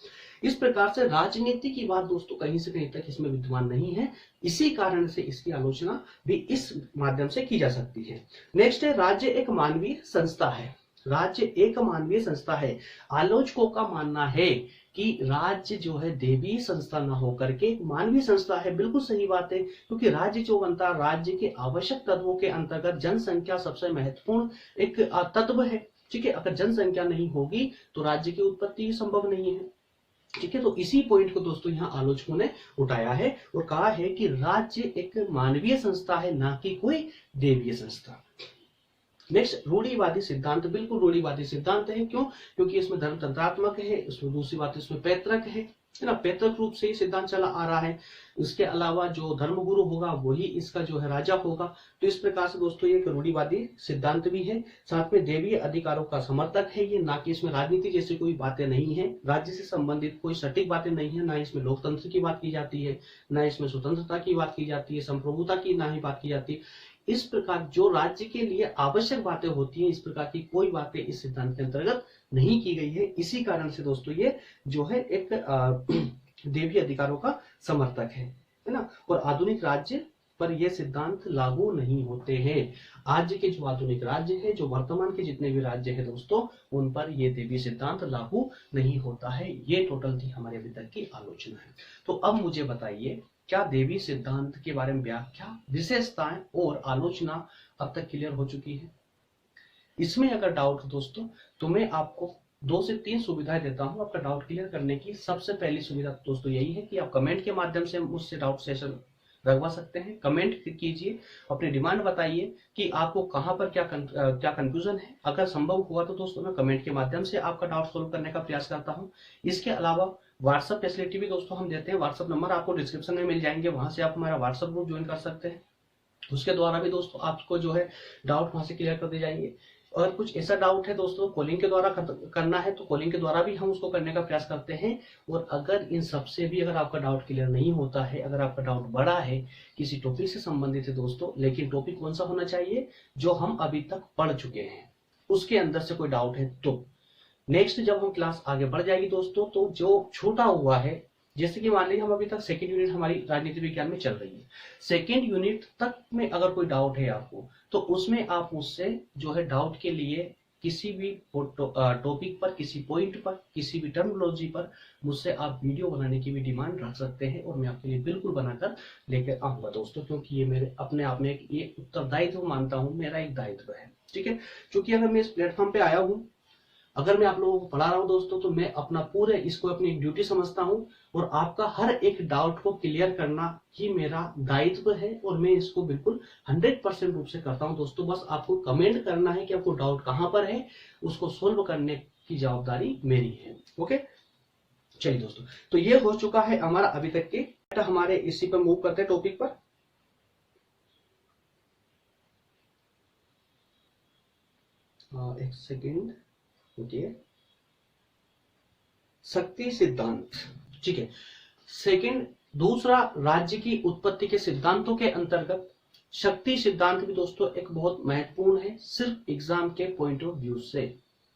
इस प्रकार से राजनीति की बात दोस्तों कहीं से कहीं तक इसमें विद्यमान नहीं है। इसी कारण से इसकी आलोचना भी इस माध्यम से की जा सकती है। नेक्स्ट है, राज्य एक मानवीय संस्था है। राज्य एक मानवीय संस्था है। आलोचकों का मानना है कि राज्य जो है देवी संस्था न होकर के मानवीय संस्था है। बिल्कुल सही बात है, क्योंकि राज्य जो बनता है, राज्य के आवश्यक तत्वों के अंतर्गत जनसंख्या सबसे महत्वपूर्ण एक तत्व है। ठीक है, अगर जनसंख्या नहीं होगी तो राज्य की उत्पत्ति संभव नहीं है। ठीक है, तो इसी पॉइंट को दोस्तों यहाँ आलोचकों ने उठाया है और कहा है कि राज्य एक मानवीय संस्था है, ना कि कोई देवीय संस्था। नेक्स्ट, रूढ़िवादी सिद्धांत। बिल्कुल रूढ़िवादी सिद्धांत है। क्यों? क्योंकि इसमें धर्म तंत्रात्मक है। इसमें दूसरी बात, इसमें पैतृक है ना, पैतृक रूप से ही सिद्धांत चला आ रहा है। इसके अलावा जो धर्मगुरु होगा वही इसका जो है राजा होगा। तो इस प्रकार से दोस्तों ये एक रूढ़िवादी सिद्धांत भी है। साथ में देवीय अधिकारों का समर्थक है ये, ना कि इसमें राजनीति जैसी कोई बातें नहीं है, राज्य से संबंधित कोई सटीक बातें नहीं है। ना इसमें लोकतंत्र की बात की जाती है, ना इसमें स्वतंत्रता की बात की जाती है, संप्रभुता की ना ही बात की जाती है। इस प्रकार जो राज्य के लिए आवश्यक बातें होती हैं, इस प्रकार की कोई बातें इस सिद्धांत के अंतर्गत नहीं की गई है। इसी कारण से दोस्तों ये जो है एक देवी अधिकारों का समर्थक है ना। और आधुनिक राज्य पर ये सिद्धांत लागू नहीं होते हैं। आज के जो आधुनिक राज्य है, जो वर्तमान के जितने भी राज्य है दोस्तों, उन पर ये देवी सिद्धांत लागू नहीं होता है। ये टोटल थी हमारे अभी तक की आलोचना है। तो अब मुझे बताइए, क्या देवी सिद्धांत के बारे में व्याख्या, विशेषताएं और आलोचना अब तक क्लियर हो चुकी है? इसमें अगर डाउट हो दोस्तों, तो मैं आपको 2 से 3 सुविधाएं देता हूं आपका डाउट क्लियर करने की। सबसे पहली सुविधा दोस्तों यही है कि आप कमेंट के माध्यम से मुझसे डाउट सेशन रखवा सकते हैं। कमेंट कीजिए, अपनी डिमांड बताइए कि आपको कहां पर क्या कंफ्यूजन है। अगर संभव हुआ तो दोस्तों मैं कमेंट के माध्यम से आपका डाउट सोल्व करने का प्रयास करता हूं। इसके अलावा व्हाट्सएप फैसिलिटी भी दोस्तों हम देते हैं। व्हाट्सएप नंबर आपको डिस्क्रिप्शन में मिल जाएंगे, वहां से आप हमारा व्हाट्सएप ग्रुप ज्वाइन कर सकते हैं। उसके द्वारा भी दोस्तों आपको जो है डाउट वहां से क्लियर कर दिए जाएंगे। अगर कुछ ऐसा डाउट है दोस्तों कॉलिंग के द्वारा करना है तो कॉलिंग के द्वारा भी हम उसको करने का प्रयास करते हैं। और अगर इन सबसे भी अगर आपका डाउट क्लियर नहीं होता है, अगर आपका डाउट बड़ा है, किसी टॉपिक से संबंधित है दोस्तों, लेकिन टॉपिक कौन सा होना चाहिए, जो हम अभी तक पढ़ चुके हैं, उसके अंदर से कोई डाउट है तो नेक्स्ट जब हम क्लास आगे बढ़ जाएगी दोस्तों, तो जो छूटा हुआ है, जैसे कि मान लीजिए हम अभी तक सेकंड यूनिट हमारी राजनीति विज्ञान में चल रही है, सेकंड यूनिट तक में अगर कोई डाउट है आपको, तो उसमें आप मुझसे जो है डाउट के लिए किसी भी टॉपिक पर, किसी पॉइंट पर, किसी भी टर्मिनोलॉजी पर मुझसे आप वीडियो बनाने की भी डिमांड रख सकते हैं और मैं आपके लिए बिल्कुल बनाकर लेकर आऊंगा दोस्तों, क्योंकि ये मेरे अपने आप में एक उत्तरदायित्व मानता हूं, मेरा एक दायित्व है। ठीक है, क्योंकि अगर मैं इस प्लेटफॉर्म पे आया हूं, अगर मैं आप लोगों को पढ़ा रहा हूं दोस्तों, तो मैं अपना पूरे इसको अपनी ड्यूटी समझता हूं और आपका हर एक डाउट को क्लियर करना ही मेरा दायित्व है और मैं इसको बिल्कुल 100% रूप से करता हूं दोस्तों। बस आपको कमेंट करना है कि आपको डाउट कहां पर है, उसको सोल्व करने की जवाबदारी मेरी है। ओके, चलिए दोस्तों, तो ये हो चुका है हमारा अभी तक के। हमारे इसी पर मूव करते हैं टॉपिक पर। एक सेकेंड, शक्ति सिद्धांत। ठीक है, सेकंड, दूसरा राज्य की उत्पत्ति के सिद्धांतों के अंतर्गत शक्ति सिद्धांत भी दोस्तों एक बहुत महत्वपूर्ण है, सिर्फ एग्जाम के पॉइंट ऑफ व्यू से।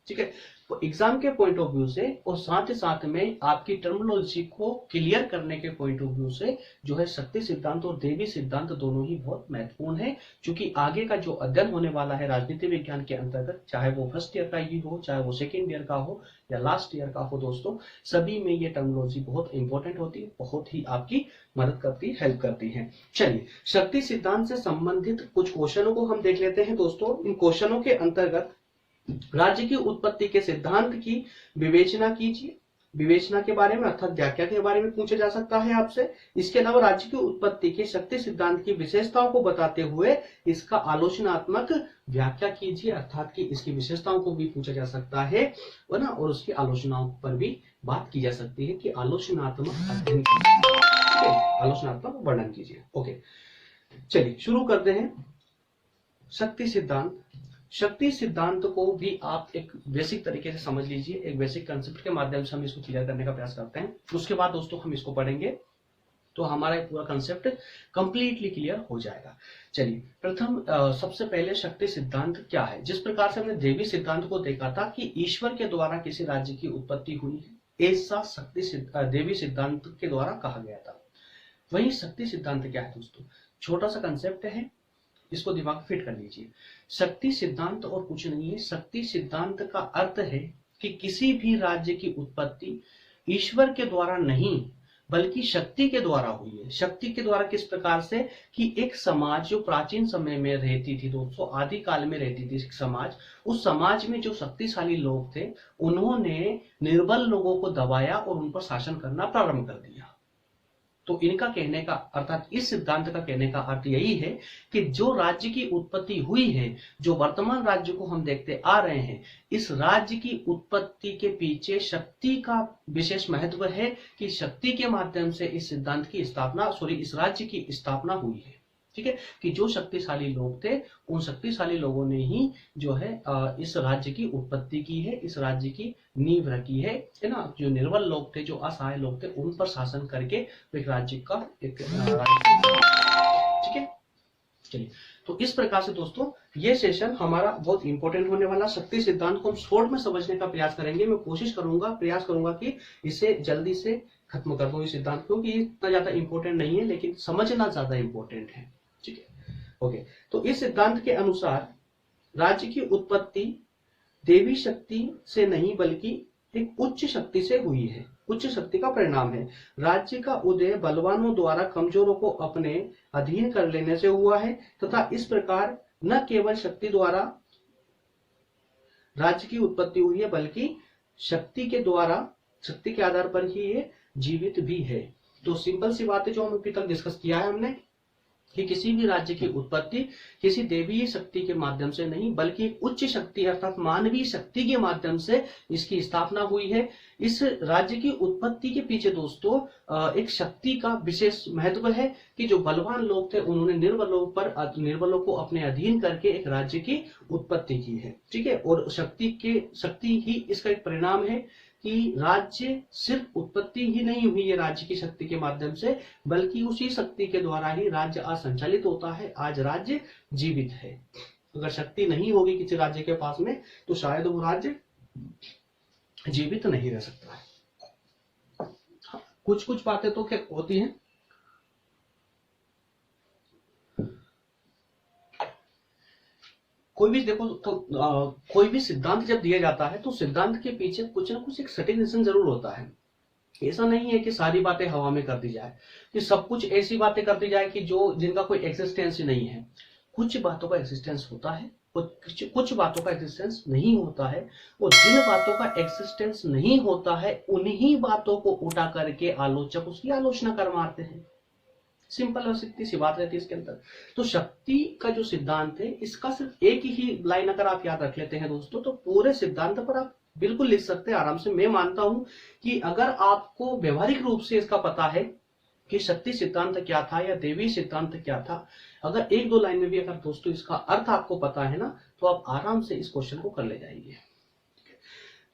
ठीक है। तो एग्जाम के पॉइंट ऑफ व्यू से और साथ ही साथ में आपकी टर्मिनोलॉजी को क्लियर करने के पॉइंट ऑफ व्यू से जो है शक्ति सिद्धांत और देवी सिद्धांत दोनों ही बहुत महत्वपूर्ण है, क्योंकि आगे का जो अध्ययन होने वाला है राजनीति विज्ञान के अंतर्गत, चाहे वो फर्स्ट ईयर का ही हो, चाहे वो सेकेंड ईयर का हो या लास्ट ईयर का हो दोस्तों, सभी में ये टर्मिनोलॉजी बहुत इंपॉर्टेंट होती है, बहुत ही आपकी मदद करती, हेल्प करती है। चलिए, शक्ति सिद्धांत से संबंधित कुछ क्वेश्चनों को हम देख लेते हैं दोस्तों। इन क्वेश्चनों के अंतर्गत राज्य की उत्पत्ति के सिद्धांत की विवेचना कीजिए। विवेचना के बारे में अर्थात व्याख्या के बारे में पूछा जा सकता है आपसे। इसके अलावा राज्य की उत्पत्ति के शक्ति सिद्धांत की विशेषताओं को बताते हुए इसका आलोचनात्मक व्याख्या कीजिए, अर्थात कि इसकी विशेषताओं को भी पूछा जा सकता है ना, और उसकी आलोचनाओं पर भी बात की जा सकती है कि आलोचनात्मक अध्ययन कीजिए, आलोचनात्मक वर्णन कीजिए। ओके, चलिए शुरू करते हैं। शक्ति सिद्धांत, शक्ति सिद्धांत को भी आप एक बेसिक तरीके से समझ लीजिए, एक बेसिक कंसेप्ट के माध्यम से हम इसको क्लियर करने का प्रयास करते हैं। उसके बाद दोस्तों हम इसको पढ़ेंगे तो हमारा पूरा कंसेप्ट कंप्लीटली क्लियर हो जाएगा। चलिए, प्रथम सबसे पहले शक्ति सिद्धांत क्या है। जिस प्रकार से हमने देवी सिद्धांत को देखा था कि ईश्वर के द्वारा किसी राज्य की उत्पत्ति हुई है, ऐसा देवी सिद्धांत के द्वारा कहा गया था। वही शक्ति सिद्धांत क्या है दोस्तों, छोटा सा कंसेप्ट है, इसको दिमाग में फिट कर लीजिए। शक्ति सिद्धांत और कुछ नहीं है। शक्ति सिद्धांत का अर्थ है कि किसी भी राज्य की उत्पत्ति ईश्वर के द्वारा नहीं बल्कि शक्ति के द्वारा हुई है। शक्ति के द्वारा किस प्रकार से कि एक समाज जो प्राचीन समय में रहती थी दोस्तों, आदि काल में रहती थी समाज, उस समाज में जो शक्तिशाली लोग थे उन्होंने निर्बल लोगों को दबाया और उन पर शासन करना प्रारंभ कर दिया। तो इनका कहने का अर्थात इस सिद्धांत का कहने का अर्थ यही है कि जो राज्य की उत्पत्ति हुई है, जो वर्तमान राज्य को हम देखते आ रहे हैं, इस राज्य की उत्पत्ति के पीछे शक्ति का विशेष महत्व है कि शक्ति के माध्यम से इस सिद्धांत की स्थापना इस राज्य की स्थापना हुई है। ठीक है, कि जो शक्तिशाली लोग थे उन शक्तिशाली लोगों ने ही जो है इस राज्य की उत्पत्ति की है, इस राज्य की नींव रखी है ना। जो निर्बल लोग थे, जो असहाय लोग थे, उन पर शासन करके एक राज्य का एक ठीक है। चलिए, तो इस प्रकार से दोस्तों ये सेशन हमारा बहुत इंपॉर्टेंट होने वाला। शक्ति सिद्धांत को हम शॉर्ट में समझने का प्रयास करेंगे। मैं प्रयास करूंगा कि इसे जल्दी से खत्म कर दूं इस सिद्धांत को, कि इतना ज्यादा इंपॉर्टेंट नहीं है लेकिन समझना ज्यादा इंपॉर्टेंट है। ठीक है, ओके। तो इस सिद्धांत के अनुसार राज्य की उत्पत्ति देवी शक्ति से नहीं बल्कि एक उच्च शक्ति से हुई है, उच्च शक्ति का परिणाम है। राज्य का उदय बलवानों द्वारा कमजोरों को अपने अधीन कर लेने से हुआ है तथा इस प्रकार न केवल शक्ति द्वारा राज्य की उत्पत्ति हुई है बल्कि शक्ति के आधार पर ही ये जीवित भी है। तो सिंपल सी बात है जो हम अभी तक डिस्कस किया है हमने, कि किसी भी राज्य की उत्पत्ति किसी देवीय शक्ति के माध्यम से नहीं बल्कि एक उच्च शक्ति अर्थात मानवीय शक्ति के माध्यम से इसकी स्थापना हुई है। इस राज्य की उत्पत्ति के पीछे दोस्तों एक शक्ति का विशेष महत्व है कि जो बलवान लोग थे उन्होंने निर्बलों को अपने अधीन करके एक राज्य की उत्पत्ति की है। ठीक है, और शक्ति ही इसका एक परिणाम है कि राज्य सिर्फ उत्पत्ति ही नहीं हुई है राज्य की शक्ति के माध्यम से, बल्कि उसी शक्ति के द्वारा ही राज्य आज संचालित होता है, आज राज्य जीवित है। अगर शक्ति नहीं होगी किसी राज्य के पास में तो शायद वो राज्य जीवित नहीं रह सकता है। कुछ बातें तो क्या होती हैं, कोई भी देखो तो कोई भी सिद्धांत जब दिया जाता है तो सिद्धांत के पीछे कुछ ना कुछ एक सटीक रीजन जरूर होता है। ऐसा नहीं है कि सारी बातें हवा में कर दी जाए, कि सब कुछ ऐसी बातें कर दी जाए कि जिनका कोई एक्सिस्टेंस ही नहीं है। कुछ बातों का एक्सिस्टेंस होता है, कुछ बातों का एक्सिस्टेंस नहीं होता है, और जिन बातों का एक्सिस्टेंस नहीं होता है उन्हीं बातों को उठा करके आलोचक उसकी आलोचना कर मारते हैं। सिंपल और सीधी सी बात रहती है इसके अंदर। तो शक्ति का जो सिद्धांत है इसका सिर्फ एक ही लाइन अगर आप याद रख लेते हैं दोस्तों तो पूरे सिद्धांत पर आप बिल्कुल लिख सकते हैं आराम से। मैं मानता हूं कि अगर आपको व्यवहारिक रूप से इसका पता है कि शक्ति सिद्धांत क्या था या देवी सिद्धांत क्या था, अगर एक दो लाइन में भी अगर दोस्तों इसका अर्थ आपको पता है ना, तो आप आराम से इस क्वेश्चन को कर ले जाएंगे।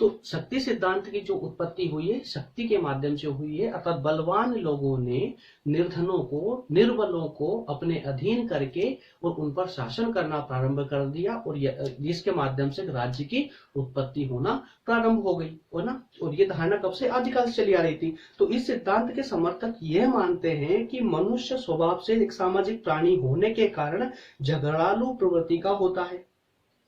तो शक्ति सिद्धांत की जो उत्पत्ति हुई है शक्ति के माध्यम से हुई है, अर्थात बलवान लोगों ने निर्धनों को, निर्बलों को अपने अधीन करके और उन पर शासन करना प्रारंभ कर दिया, और जिसके माध्यम से राज्य की उत्पत्ति होना प्रारंभ हो गई, है ना। और ये धारणा कब से, आदिकाल से चली आ रही थी। तो इस सिद्धांत के समर्थक यह मानते हैं कि मनुष्य स्वभाव से एक सामाजिक प्राणी होने के कारण झगड़ालू प्रवृत्ति का होता है,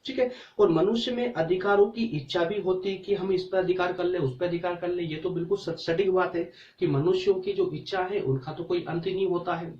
ठीक है। और मनुष्य में अधिकारों की इच्छा भी होती है कि हम इस पर अधिकार कर ले, उस पर अधिकार कर ले। ये तो बिल्कुल सटीक बात है कि मनुष्यों की जो इच्छा है उनका तो कोई अंत नहीं होता है,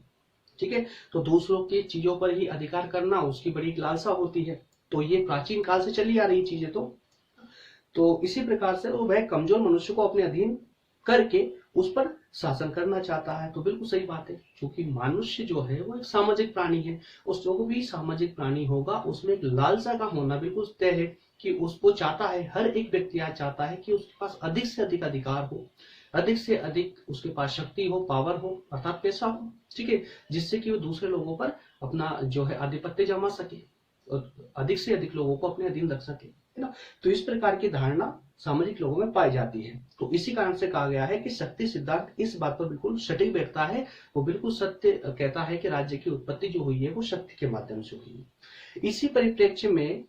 ठीक है। तो दूसरों की चीजों पर ही अधिकार करना उसकी बड़ी लालसा होती है। तो ये प्राचीन काल से चली आ रही चीजें। तो इसी प्रकार से वह कमजोर मनुष्य को अपने अधीन करके उस पर शासन करना चाहता है। तो बिल्कुल सही बात है, क्योंकि मनुष्य जो है वो एक सामाजिक प्राणी है, उस जो भी सामाजिक प्राणी होगा उसमें एक लालसा का होना बिल्कुल तय है कि उसको चाहता है, हर एक व्यक्ति आज चाहता है कि उसके पास अधिक से अधिक अधिकार हो, अधिक से अधिक उसके पास शक्ति हो, पावर हो, अर्थात पैसा हो, ठीक है, जिससे कि वो दूसरे लोगों पर अपना जो है आधिपत्य जमा सके और अधिक से अधिक लोगों को अपने अधीन रख सके, है ना। तो इस प्रकार की धारणा सामाजिक लोगों में पाई जाती है। तो इसी कारण से कहा गया है कि शक्ति सिद्धांत इस बात पर बिल्कुल सटीक बैठता है, वो बिल्कुल सत्य कहता है कि राज्य की उत्पत्ति जो हुई है वो शक्ति के माध्यम से हुई है। इसी परिप्रेक्ष्य में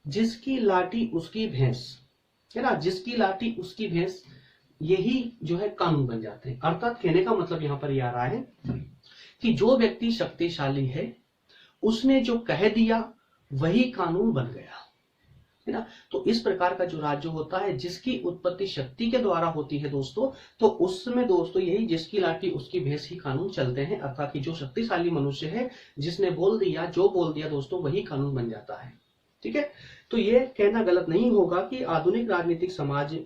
जिसकी लाठी उसकी भैंस, है ना, जिसकी लाठी उसकी भैंस, यही जो है कानून बन जाते हैं। अर्थात कहने का मतलब यहाँ पर यह आ रहा है कि जो व्यक्ति शक्तिशाली है उसने जो कह दिया वही कानून बन गया, है ना। तो इस प्रकार का जो राज्य होता है जिसकी उत्पत्ति शक्ति के द्वारा होती है दोस्तों, तो उसमें दोस्तों यही जिसकी लाठी उसकी भैंस ही कानून चलते हैं। अर्थात कि जो शक्तिशाली मनुष्य है जिसने बोल दिया, जो बोल दिया दोस्तों वही कानून बन जाता है, ठीक है। तो ये कहना गलत नहीं होगा कि आधुनिक राजनीतिक समाज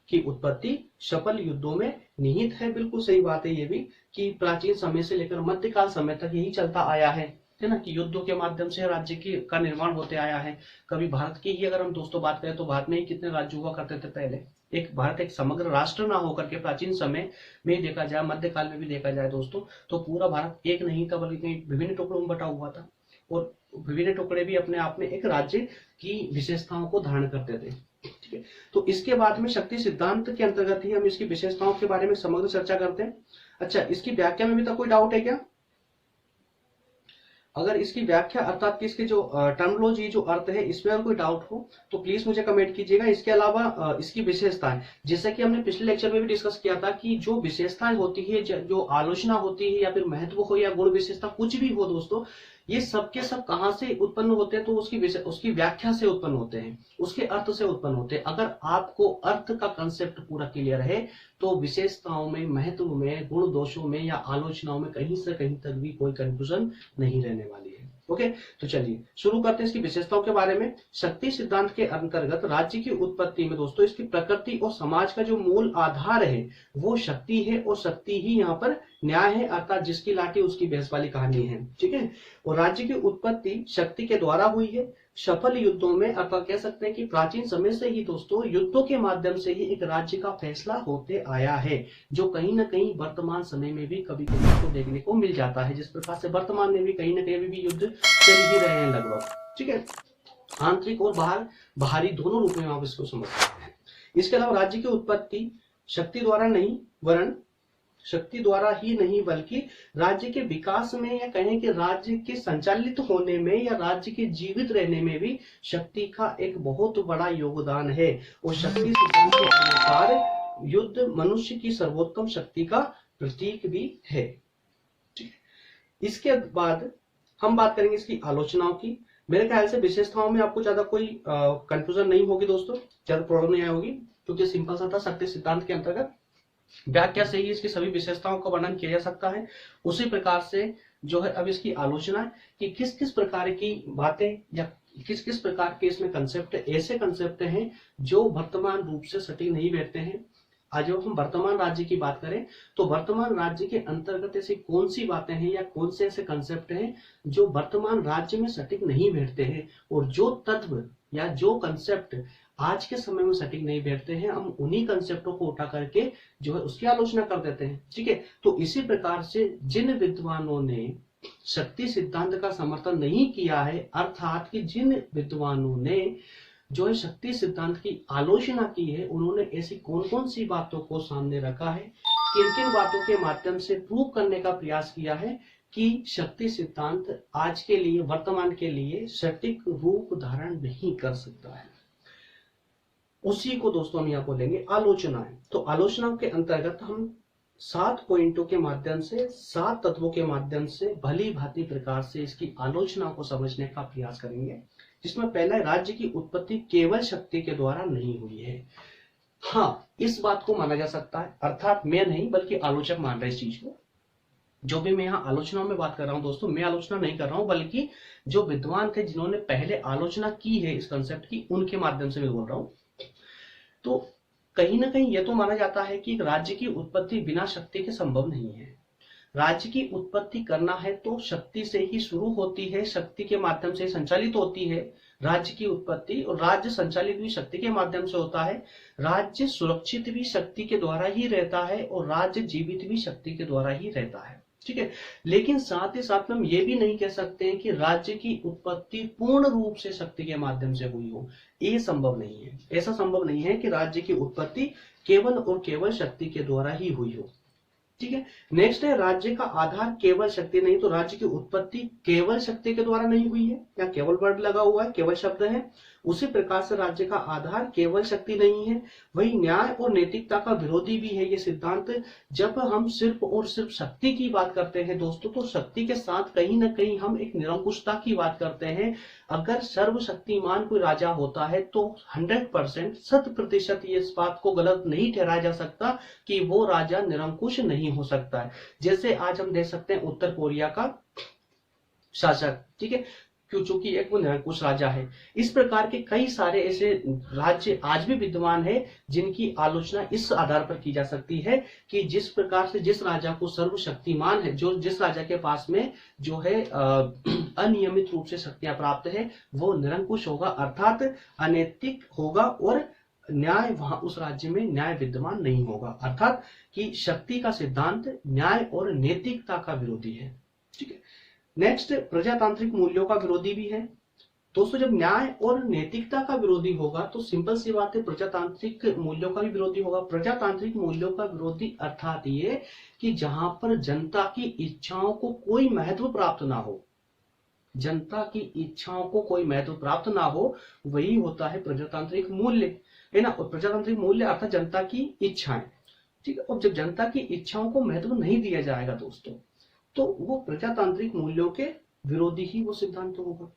की उत्पत्ति सफल युद्धों में निहित है। बिल्कुल सही बात है ये भी कि प्राचीन समय से लेकर मध्यकाल समय तक यही चलता आया है ना, कि युद्धों के माध्यम से राज्य की का निर्माण होते आया है। कभी भारत की ही अगर हम दोस्तों बात करें तो भारत में ही कितने राज्य हुआ करते थे पहले। एक भारत एक समग्र राष्ट्र ना होकर के प्राचीन समय में देखा जाए, मध्यकाल में भी देखा जाए दोस्तों, तो पूरा भारत एक नहीं था बल्कि विभिन्न टुकड़ों में बटा हुआ था, और विभिन्न टुकड़े भी अपने आप में एक राज्य की विशेषताओं को धारण करते थे, ठीक है। तो इसके बाद में शक्ति सिद्धांत के अंतर्गत ही हम इसकी विशेषताओं के बारे में समग्र चर्चा करते हैं। अच्छा, इसकी व्याख्या में भी तक कोई डाउट है क्या? अगर इसकी व्याख्या अर्थात कि इसके जो टर्मिनोलॉजी जो अर्थ है इसमें अगर कोई डाउट हो तो प्लीज मुझे कमेंट कीजिएगा। इसके अलावा इसकी विशेषताएं, जैसे कि हमने पिछले लेक्चर में भी डिस्कस किया था कि जो विशेषताएं होती है, जो आलोचना होती है या फिर महत्व हो या गुण विशेषता कुछ भी हो दोस्तों, ये सब के सब कहां से उत्पन्न होते हैं? तो उसकी व्याख्या से उत्पन्न होते हैं, उसके अर्थ से उत्पन्न होते हैं। अगर आपको अर्थ का कंसेप्ट पूरा क्लियर है तो विशेषताओं में, महत्व में, गुण दोषों में या आलोचनाओं में कहीं से कहीं तक भी कोई कंफ्यूजन नहीं रहने वाली है। ओके, तो चलिए शुरू करते हैं इसकी विशेषताओं के बारे में। शक्ति सिद्धांत के अंतर्गत राज्य की उत्पत्ति में दोस्तों इसकी प्रकृति और समाज का जो मूल आधार है वो शक्ति है, और शक्ति ही यहाँ पर न्याय है, अर्थात जिसकी लाठी उसकी भैंस वाली कहानी है, ठीक है। और राज्य की उत्पत्ति शक्ति के द्वारा हुई है, सफल युद्धों में, अर्थात कह सकते हैं कि प्राचीन समय से ही दोस्तों युद्धों के माध्यम से ही एक राज्य का फैसला होते आया है, जो कहीं ना कहीं वर्तमान समय में भी कभी कभी आपको देखने को मिल जाता है। जिस प्रकार से वर्तमान में भी कहीं ना कहीं अभी भी युद्ध चल ही रहे हैं लगभग, ठीक है। आंतरिक और बाहरी दोनों रूप में आप इसको समझ सकते हैं। इसके अलावा राज्य की उत्पत्ति शक्ति द्वारा नहीं, वरन शक्ति द्वारा ही नहीं बल्कि राज्य के विकास में, या कहें कि राज्य के संचालित होने में या राज्य के जीवित रहने में भी शक्ति का एक बहुत बड़ा योगदान है। और शक्ति सिद्धांत के अनुसार युद्ध मनुष्य की सर्वोत्तम शक्ति का प्रतीक भी है। इसके बाद हम बात करेंगे इसकी आलोचनाओं की। मेरे ख्याल से विशेषताओं में आपको ज्यादा कोई कंफ्यूजन नहीं होगी दोस्तों, ज्यादा प्रॉब्लम नहीं होगी, क्योंकि सिंपल सा था। शक्ति सिद्धांत के अंतर्गत व्याख्या से ही इसकी सभी विशेषताओं का वर्णन किया जा सकता है। उसी प्रकार से जो है अब इसकी आलोचना कि किस किस प्रकार की बातें या किस किस प्रकार के इसमें कंसेप्ट, ऐसे कंसेप्ट हैं जो वर्तमान रूप से सटीक नहीं बैठते हैं। आज जब हम वर्तमान राज्य की बात करें तो वर्तमान राज्य के अंतर्गत ऐसी कौन सी बातें हैं या कौन से ऐसे कंसेप्ट हैं जो वर्तमान राज्य में सटीक नहीं बैठते हैं, और जो तत्व या जो कंसेप्ट आज के समय में सटीक नहीं बैठते हैं, हम उन्हीं कंसेप्टों को उठा करके जो है उसकी आलोचना कर देते हैं, ठीक है। तो इसी प्रकार से जिन विद्वानों ने शक्ति सिद्धांत का समर्थन नहीं किया है, अर्थात कि जिन विद्वानों ने जो है शक्ति सिद्धांत की आलोचना की है, उन्होंने ऐसी कौन कौन सी बातों को सामने रखा है, किन किन बातों के माध्यम से प्रूव करने का प्रयास किया है कि शक्ति सिद्धांत आज के लिए, वर्तमान के लिए सटीक रूप धारण नहीं कर सकता है, उसी को दोस्तों हम यहाँ बोलेंगे आलोचनाएं। तो आलोचनाओं के अंतर्गत हम 7 पॉइंटों के माध्यम से, 7 तत्वों के माध्यम से भली भांति प्रकार से इसकी आलोचना को समझने का प्रयास करेंगे, जिसमें पहला, राज्य की उत्पत्ति केवल शक्ति के द्वारा नहीं हुई है। हाँ, इस बात को माना जा सकता है, अर्थात मैं नहीं बल्कि आलोचक मान रहे इस चीज को। जो भी मैं यहाँ आलोचनाओं में बात कर रहा हूं दोस्तों, मैं आलोचना नहीं कर रहा हूं, बल्कि जो विद्वान थे जिन्होंने पहले आलोचना की है इस कंसेप्ट की, उनके माध्यम से मैं बोल रहा हूं। तो कहीं ना कहीं यह तो माना जाता है कि राज्य की उत्पत्ति बिना शक्ति के संभव नहीं है। राज्य की उत्पत्ति करना है तो शक्ति से ही शुरू होती है, शक्ति के माध्यम से संचालित होती है राज्य की उत्पत्ति, और राज्य संचालित भी शक्ति के माध्यम से होता है। राज्य सुरक्षित भी शक्ति के द्वारा ही रहता है और राज्य जीवित भी शक्ति के द्वारा ही रहता है, ठीक है। लेकिन साथ ही साथ में हम ये भी नहीं कह सकते हैं कि राज्य की उत्पत्ति पूर्ण रूप से शक्ति के माध्यम से हुई हो, ये संभव नहीं है। ऐसा संभव नहीं है कि राज्य की उत्पत्ति केवल और केवल शक्ति के द्वारा ही हुई हो, ठीक है। नेक्स्ट है, राज्य का आधार केवल शक्ति नहीं, तो राज्य की उत्पत्ति केवल शक्ति के द्वारा नहीं हुई है, या केवल वर्ड लगा हुआ है, केवल शब्द है। उसी प्रकार से राज्य का आधार केवल शक्ति नहीं है, वही न्याय और नैतिकता का विरोधी भी है ये सिद्धांत। जब हम सिर्फ और सिर्फ शक्ति की बात करते हैं दोस्तों, तो शक्ति के साथ कहीं ना कहीं हम एक निरंकुशता की बात करते हैं। अगर सर्वशक्तिमान कोई राजा होता है तो 100%, 100% ये इस बात को गलत नहीं ठहराया जा सकता कि वो राजा निरंकुश नहीं हो सकता है। जैसे आज हम देख सकते हैं उत्तर कोरिया का शासक, ठीक है, चूंकि एक वो निरंकुश राजा है। इस प्रकार के कई सारे ऐसे राज्य आज भी विद्यमान है जिनकी आलोचना इस आधार पर की जा सकती है कि जिस प्रकार से जिस राजा को सर्वशक्तिमान है, जो जिस राजा के पास में जो है अनियमित रूप से शक्तियां प्राप्त है, वो निरंकुश होगा, अर्थात अनैतिक होगा, और न्याय वहां उस राज्य में न्याय विद्यमान नहीं होगा, अर्थात कि शक्ति का सिद्धांत न्याय और नैतिकता का विरोधी है, ठीक है। नेक्स्ट, प्रजातांत्रिक मूल्यों का विरोधी भी है दोस्तों। जब न्याय और नैतिकता का विरोधी होगा तो सिंपल सी बात है, प्रजातांत्रिक मूल्यों का भी विरोधी होगा। प्रजातांत्रिक मूल्यों का विरोधी अर्थात ये कि जहां पर जनता की इच्छाओं को कोई महत्व प्राप्त ना हो, जनता की इच्छाओं को कोई महत्व प्राप्त ना हो, वही होता है प्रजातांत्रिक मूल्य, है ना। और प्रजातांत्रिक मूल्य अर्थात जनता की इच्छाएं, ठीक है। और जब जनता की इच्छाओं को महत्व नहीं दिया जाएगा दोस्तों, तो वो प्रजातांत्रिक मूल्यों के विरोधी ही वो सिद्धांत होगा।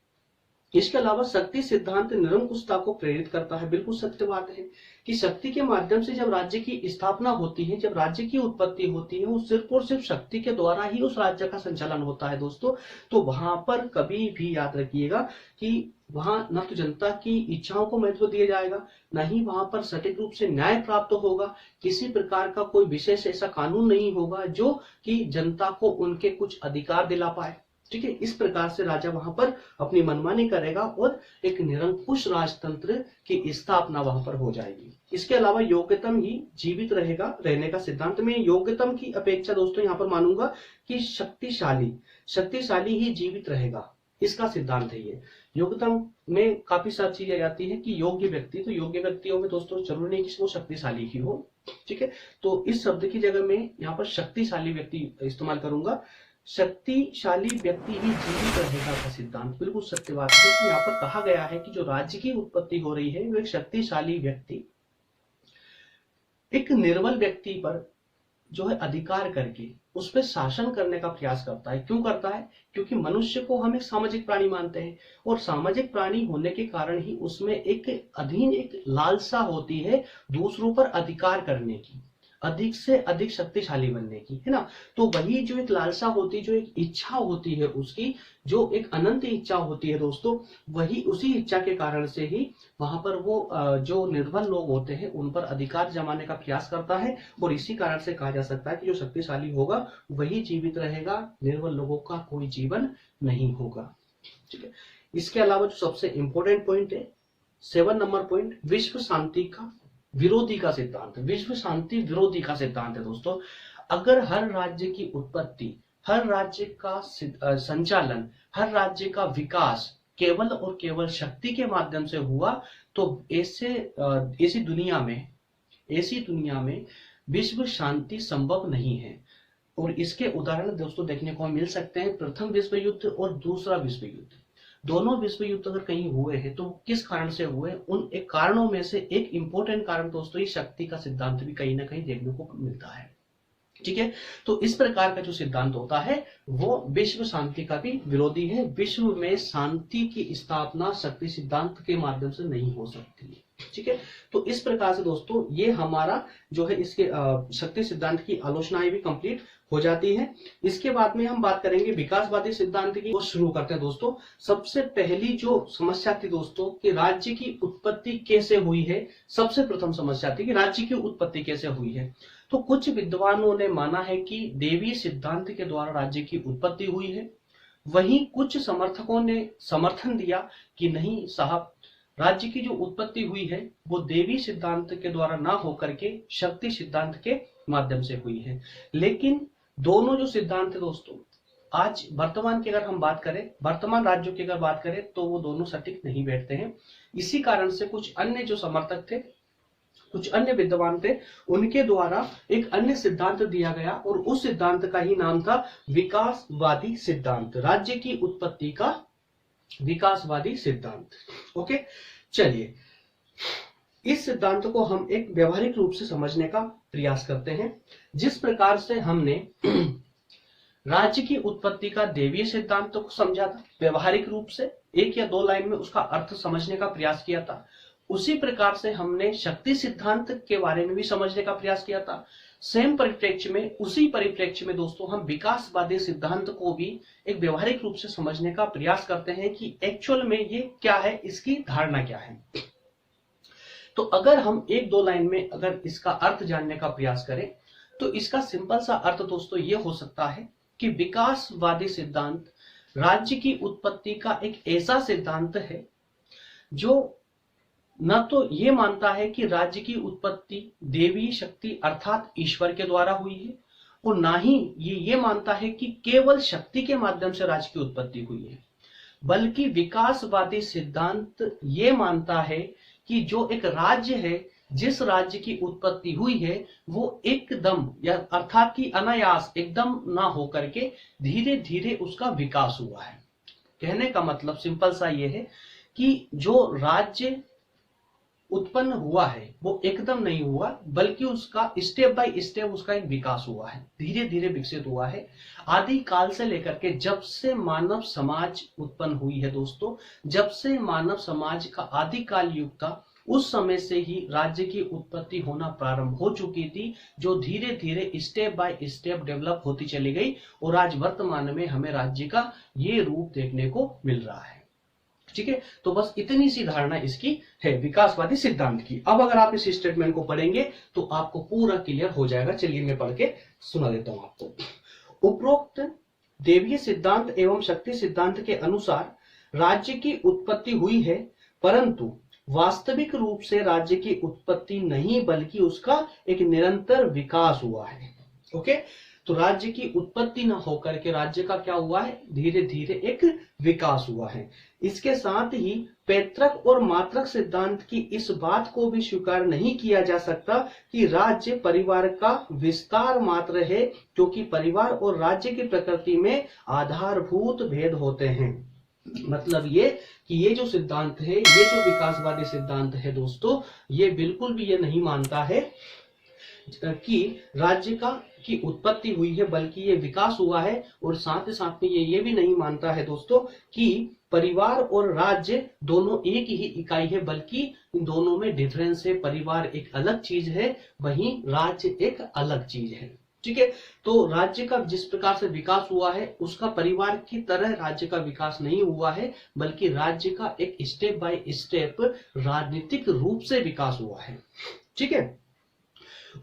इसके अलावा शक्ति सिद्धांत निरंकुशता को प्रेरित करता है। बिल्कुल सत्य बात है कि शक्ति के माध्यम से जब राज्य की स्थापना होती है, जब राज्य की उत्पत्ति होती है, वो सिर्फ और सिर्फ शक्ति के द्वारा ही उस राज्य का संचालन होता है दोस्तों। तो वहां पर कभी भी याद रखिएगा कि वहां न तो जनता की इच्छाओं को महत्व दिया जाएगा, न ही वहां पर सटीक रूप से न्याय प्राप्त होगा। किसी प्रकार का कोई विशेष ऐसा कानून नहीं होगा जो कि जनता को उनके कुछ अधिकार दिला पाए, ठीक है। इस प्रकार से राजा वहां पर अपनी मनमानी करेगा और एक निरंकुश राजतंत्र की स्थापना वहां पर हो जाएगी। इसके अलावा योग्यतम ही जीवित रहेगा, रहने का सिद्धांत में योग्यतम की अपेक्षा दोस्तों यहाँ पर मानूंगा कि शक्तिशाली ही जीवित रहेगा, इसका सिद्धांत है ये। योग्यतम में काफी सारी चीजें आती है कि योग्य व्यक्ति, तो योग्य व्यक्तियों में दोस्तों जरूरी नहीं कि वो शक्तिशाली ही हो, ठीक है। तो इस शब्द की जगह में यहाँ पर शक्तिशाली व्यक्ति इस्तेमाल करूंगा। शक्तिशाली व्यक्ति ही जीवित रहेगा का सिद्धांत बिल्कुल सत्य बात है कि यहाँ पर कहा गया है कि जो राज्य की उत्पत्ति हो रही है वो एक शक्तिशाली व्यक्ति एक निर्बल व्यक्ति पर जो है अधिकार करके उस पर शासन करने का प्रयास करता है। क्यों करता है? क्योंकि मनुष्य को हम एक सामाजिक प्राणी मानते हैं और सामाजिक प्राणी होने के कारण ही उसमें एक लालसा होती है दूसरों पर अधिकार करने की, अधिक से अधिक शक्तिशाली बनने की, है ना। तो वही जो एक लालसा होती है, जो एक इच्छा होती है उसकी, जो एक अनंत इच्छा होती है दोस्तों, वही उसी इच्छा के कारण से ही वहां पर वो जो निर्बल लोग होते हैं उन पर अधिकार जमाने का प्रयास करता है। और इसी कारण से कहा जा सकता है कि जो शक्तिशाली होगा वही जीवित रहेगा, निर्बल लोगों का कोई जीवन नहीं होगा, ठीक है। इसके अलावा जो सबसे इंपॉर्टेंट पॉइंट है 7 नंबर पॉइंट, विश्व शांति का विरोधी का सिद्धांत। विश्व शांति विरोधी का सिद्धांत है दोस्तों। अगर हर राज्य की उत्पत्ति, हर राज्य का संचालन, हर राज्य का विकास केवल और केवल शक्ति के माध्यम से हुआ, तो ऐसी दुनिया में विश्व शांति संभव नहीं है। और इसके उदाहरण दोस्तों देखने को मिल सकते हैं, प्रथम विश्व युद्ध और दूसरा विश्व युद्ध। दोनों विश्व युद्ध अगर कहीं हुए हैं तो किस कारण से हुए, उन एक कारणों में से एक इंपॉर्टेंट कारण दोस्तों ये शक्ति का सिद्धांत भी कहीं ना कहीं देखने को मिलता है। ठीक है, तो इस प्रकार का जो सिद्धांत होता है वो विश्व शांति का भी विरोधी है। विश्व में शांति की स्थापना शक्ति सिद्धांत के माध्यम से नहीं हो सकती है। ठीक है, तो इस प्रकार से दोस्तों ये हमारा जो है इसके शक्ति सिद्धांत की आलोचनाएं भी कंप्लीट हो जाती है। इसके बाद में हम बात करेंगे विकासवादी सिद्धांत की। वो शुरू करते हैं दोस्तों। सबसे पहली जो समस्या थी दोस्तों कि राज्य की उत्पत्ति कैसे हुई है, सबसे प्रथम समस्या थी कि राज्य की उत्पत्ति कैसे हुई है। तो कुछ विद्वानों ने माना है कि देवी सिद्धांत के द्वारा राज्य की उत्पत्ति हुई है। वहीं कुछ समर्थकों ने समर्थन दिया कि नहीं साहब, राज्य की जो उत्पत्ति हुई है वो देवी सिद्धांत के द्वारा ना होकर के शक्ति सिद्धांत के माध्यम से हुई है। लेकिन दोनों जो सिद्धांत है दोस्तों, आज वर्तमान की अगर हम बात करें, वर्तमान राज्यों की अगर बात करें तो वो दोनों सटीक नहीं बैठते हैं। इसी कारण से कुछ अन्य जो समर्थक थे, कुछ अन्य विद्वान थे, उनके द्वारा एक अन्य सिद्धांत दिया गया और उस सिद्धांत का ही नाम था विकासवादी सिद्धांत। राज्य की उत्पत्ति का विकासवादी सिद्धांत। ओके, चलिए इस सिद्धांत को हम एक व्यवहारिक रूप से समझने का प्रयास करते हैं। जिस प्रकार से हमने राज्य की उत्पत्ति का देवीय सिद्धांत को समझा था, व्यवहारिक रूप से एक या दो लाइन में उसका अर्थ समझने का प्रयास किया था, उसी प्रकार से हमने शक्ति सिद्धांत के बारे में भी समझने का प्रयास किया था। सेम परिप्रेक्ष्य में, उसी परिप्रेक्ष्य में दोस्तों हम विकासवादी सिद्धांत को भी एक व्यवहारिक रूप से समझने का प्रयास करते हैं कि एक्चुअल में ये क्या है, इसकी धारणा क्या है। तो अगर हम एक दो लाइन में अगर इसका अर्थ जानने का प्रयास करें तो इसका सिंपल सा अर्थ दोस्तों ये हो सकता है कि विकासवादी सिद्धांत राज्य की उत्पत्ति का एक ऐसा सिद्धांत है जो न तो ये मानता है कि राज्य की उत्पत्ति देवी शक्ति अर्थात ईश्वर के द्वारा हुई है, और ना ही ये मानता है कि केवल शक्ति के माध्यम से राज्य की उत्पत्ति हुई है, बल्कि विकासवादी सिद्धांत ये मानता है कि जो एक राज्य है, जिस राज्य की उत्पत्ति हुई है, वो एकदम या अर्थात कि अनायास एकदम ना होकर के धीरे धीरे उसका विकास हुआ है। कहने का मतलब सिंपल सा ये है कि जो राज्य उत्पन्न हुआ है वो एकदम नहीं हुआ, बल्कि उसका स्टेप बाय स्टेप उसका एक विकास हुआ है, धीरे धीरे विकसित हुआ है। आदि काल से लेकर के जब से मानव समाज उत्पन्न हुई है दोस्तों, जब से मानव समाज का आदि काल युग था, उस समय से ही राज्य की उत्पत्ति होना प्रारंभ हो चुकी थी, जो धीरे धीरे स्टेप बाय स्टेप डेवलप होती चली गई और आज वर्तमान में हमें राज्य का ये रूप देखने को मिल रहा है। ठीक है, तो बस इतनी सी धारणा इसकी है विकासवादी सिद्धांत की। अब अगर आप इस स्टेटमेंट को पढ़ेंगे तो आपको पूरा क्लियर हो जाएगा। चलिए मैं पढ़ के सुना देता हूं आपको। उपरोक्त देवीय सिद्धांत एवं शक्ति सिद्धांत के अनुसार राज्य की उत्पत्ति हुई है, परंतु वास्तविक रूप से राज्य की उत्पत्ति नहीं, बल्कि उसका एक निरंतर विकास हुआ है। ओके, तो राज्य की उत्पत्ति न होकर के राज्य का क्या हुआ है, धीरे धीरे एक विकास हुआ है। इसके साथ ही पैतृक और मातृक सिद्धांत की इस बात को भी स्वीकार नहीं किया जा सकता कि राज्य परिवार का विस्तार मात्र है, क्योंकि परिवार और राज्य की प्रकृति में आधारभूत भेद होते हैं। मतलब ये कि ये जो सिद्धांत है, ये जो विकासवादी सिद्धांत है दोस्तों, ये बिल्कुल भी ये नहीं मानता है कि राज्य की उत्पत्ति हुई है, बल्कि ये विकास हुआ है। और साथ ही साथ में ये भी नहीं मानता है दोस्तों कि परिवार और राज्य दोनों एक ही इकाई है, बल्कि इन दोनों में डिफरेंस है। परिवार एक अलग चीज है, वहीं राज्य एक अलग चीज है। ठीक है, तो राज्य का जिस प्रकार से विकास हुआ है, उसका परिवार की तरह राज्य का विकास नहीं हुआ है, बल्कि राज्य का एक स्टेप बाय स्टेप राजनीतिक रूप से विकास हुआ है। ठीक है,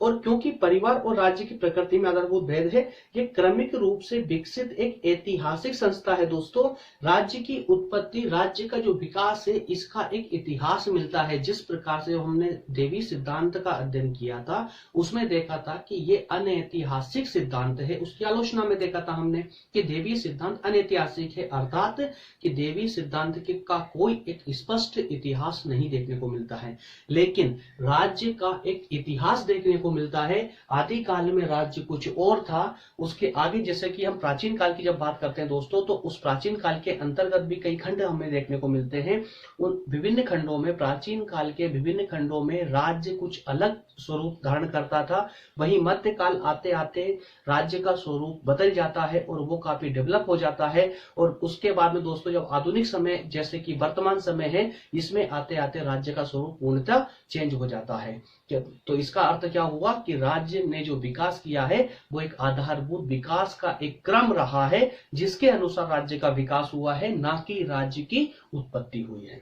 और क्योंकि परिवार और राज्य की प्रकृति में आधारभूत भेद है, ये क्रमिक रूप से विकसित एक ऐतिहासिक संस्था है दोस्तों। राज्य की उत्पत्ति, राज्य का जो विकास है, इसका एक इतिहास मिलता है। जिस प्रकार से हमने देवी सिद्धांत का अध्ययन किया था उसमें देखा था कि ये अनैतिहासिक सिद्धांत है। उसकी आलोचना में देखा था हमने कि देवी सिद्धांत अनैतिहासिक है, अर्थात कि देवी सिद्धांत का कोई एक स्पष्ट इतिहास नहीं देखने को मिलता है, लेकिन राज्य का एक इतिहास देखने को मिलता है। आदिकाल में राज्य कुछ और था, उसके आगे जैसे कि हम प्राचीन काल की जब बात करते हैं दोस्तों, तो उस प्राचीन काल के अंतर्गत भी कई खंड हमें देखने को मिलते हैं। उन विभिन्न खंडों में, प्राचीन काल के विभिन्न खंडों में राज्य कुछ अलग स्वरूप धारण करता था। वहीं मध्यकाल आते आते राज्य का स्वरूप बदल जाता है और वो काफी डेवलप हो जाता है। और उसके बाद में दोस्तों जब आधुनिक समय जैसे कि वर्तमान समय है, इसमें आते आते राज्य का स्वरूप पूर्णतः चेंज हो जाता है। तो इसका अर्थ क्या हुआ कि राज्य ने जो विकास किया है वो एक आधारभूत विकास का एक क्रम रहा है, जिसके अनुसार राज्य का विकास हुआ है, ना कि राज्य की उत्पत्ति हुई है।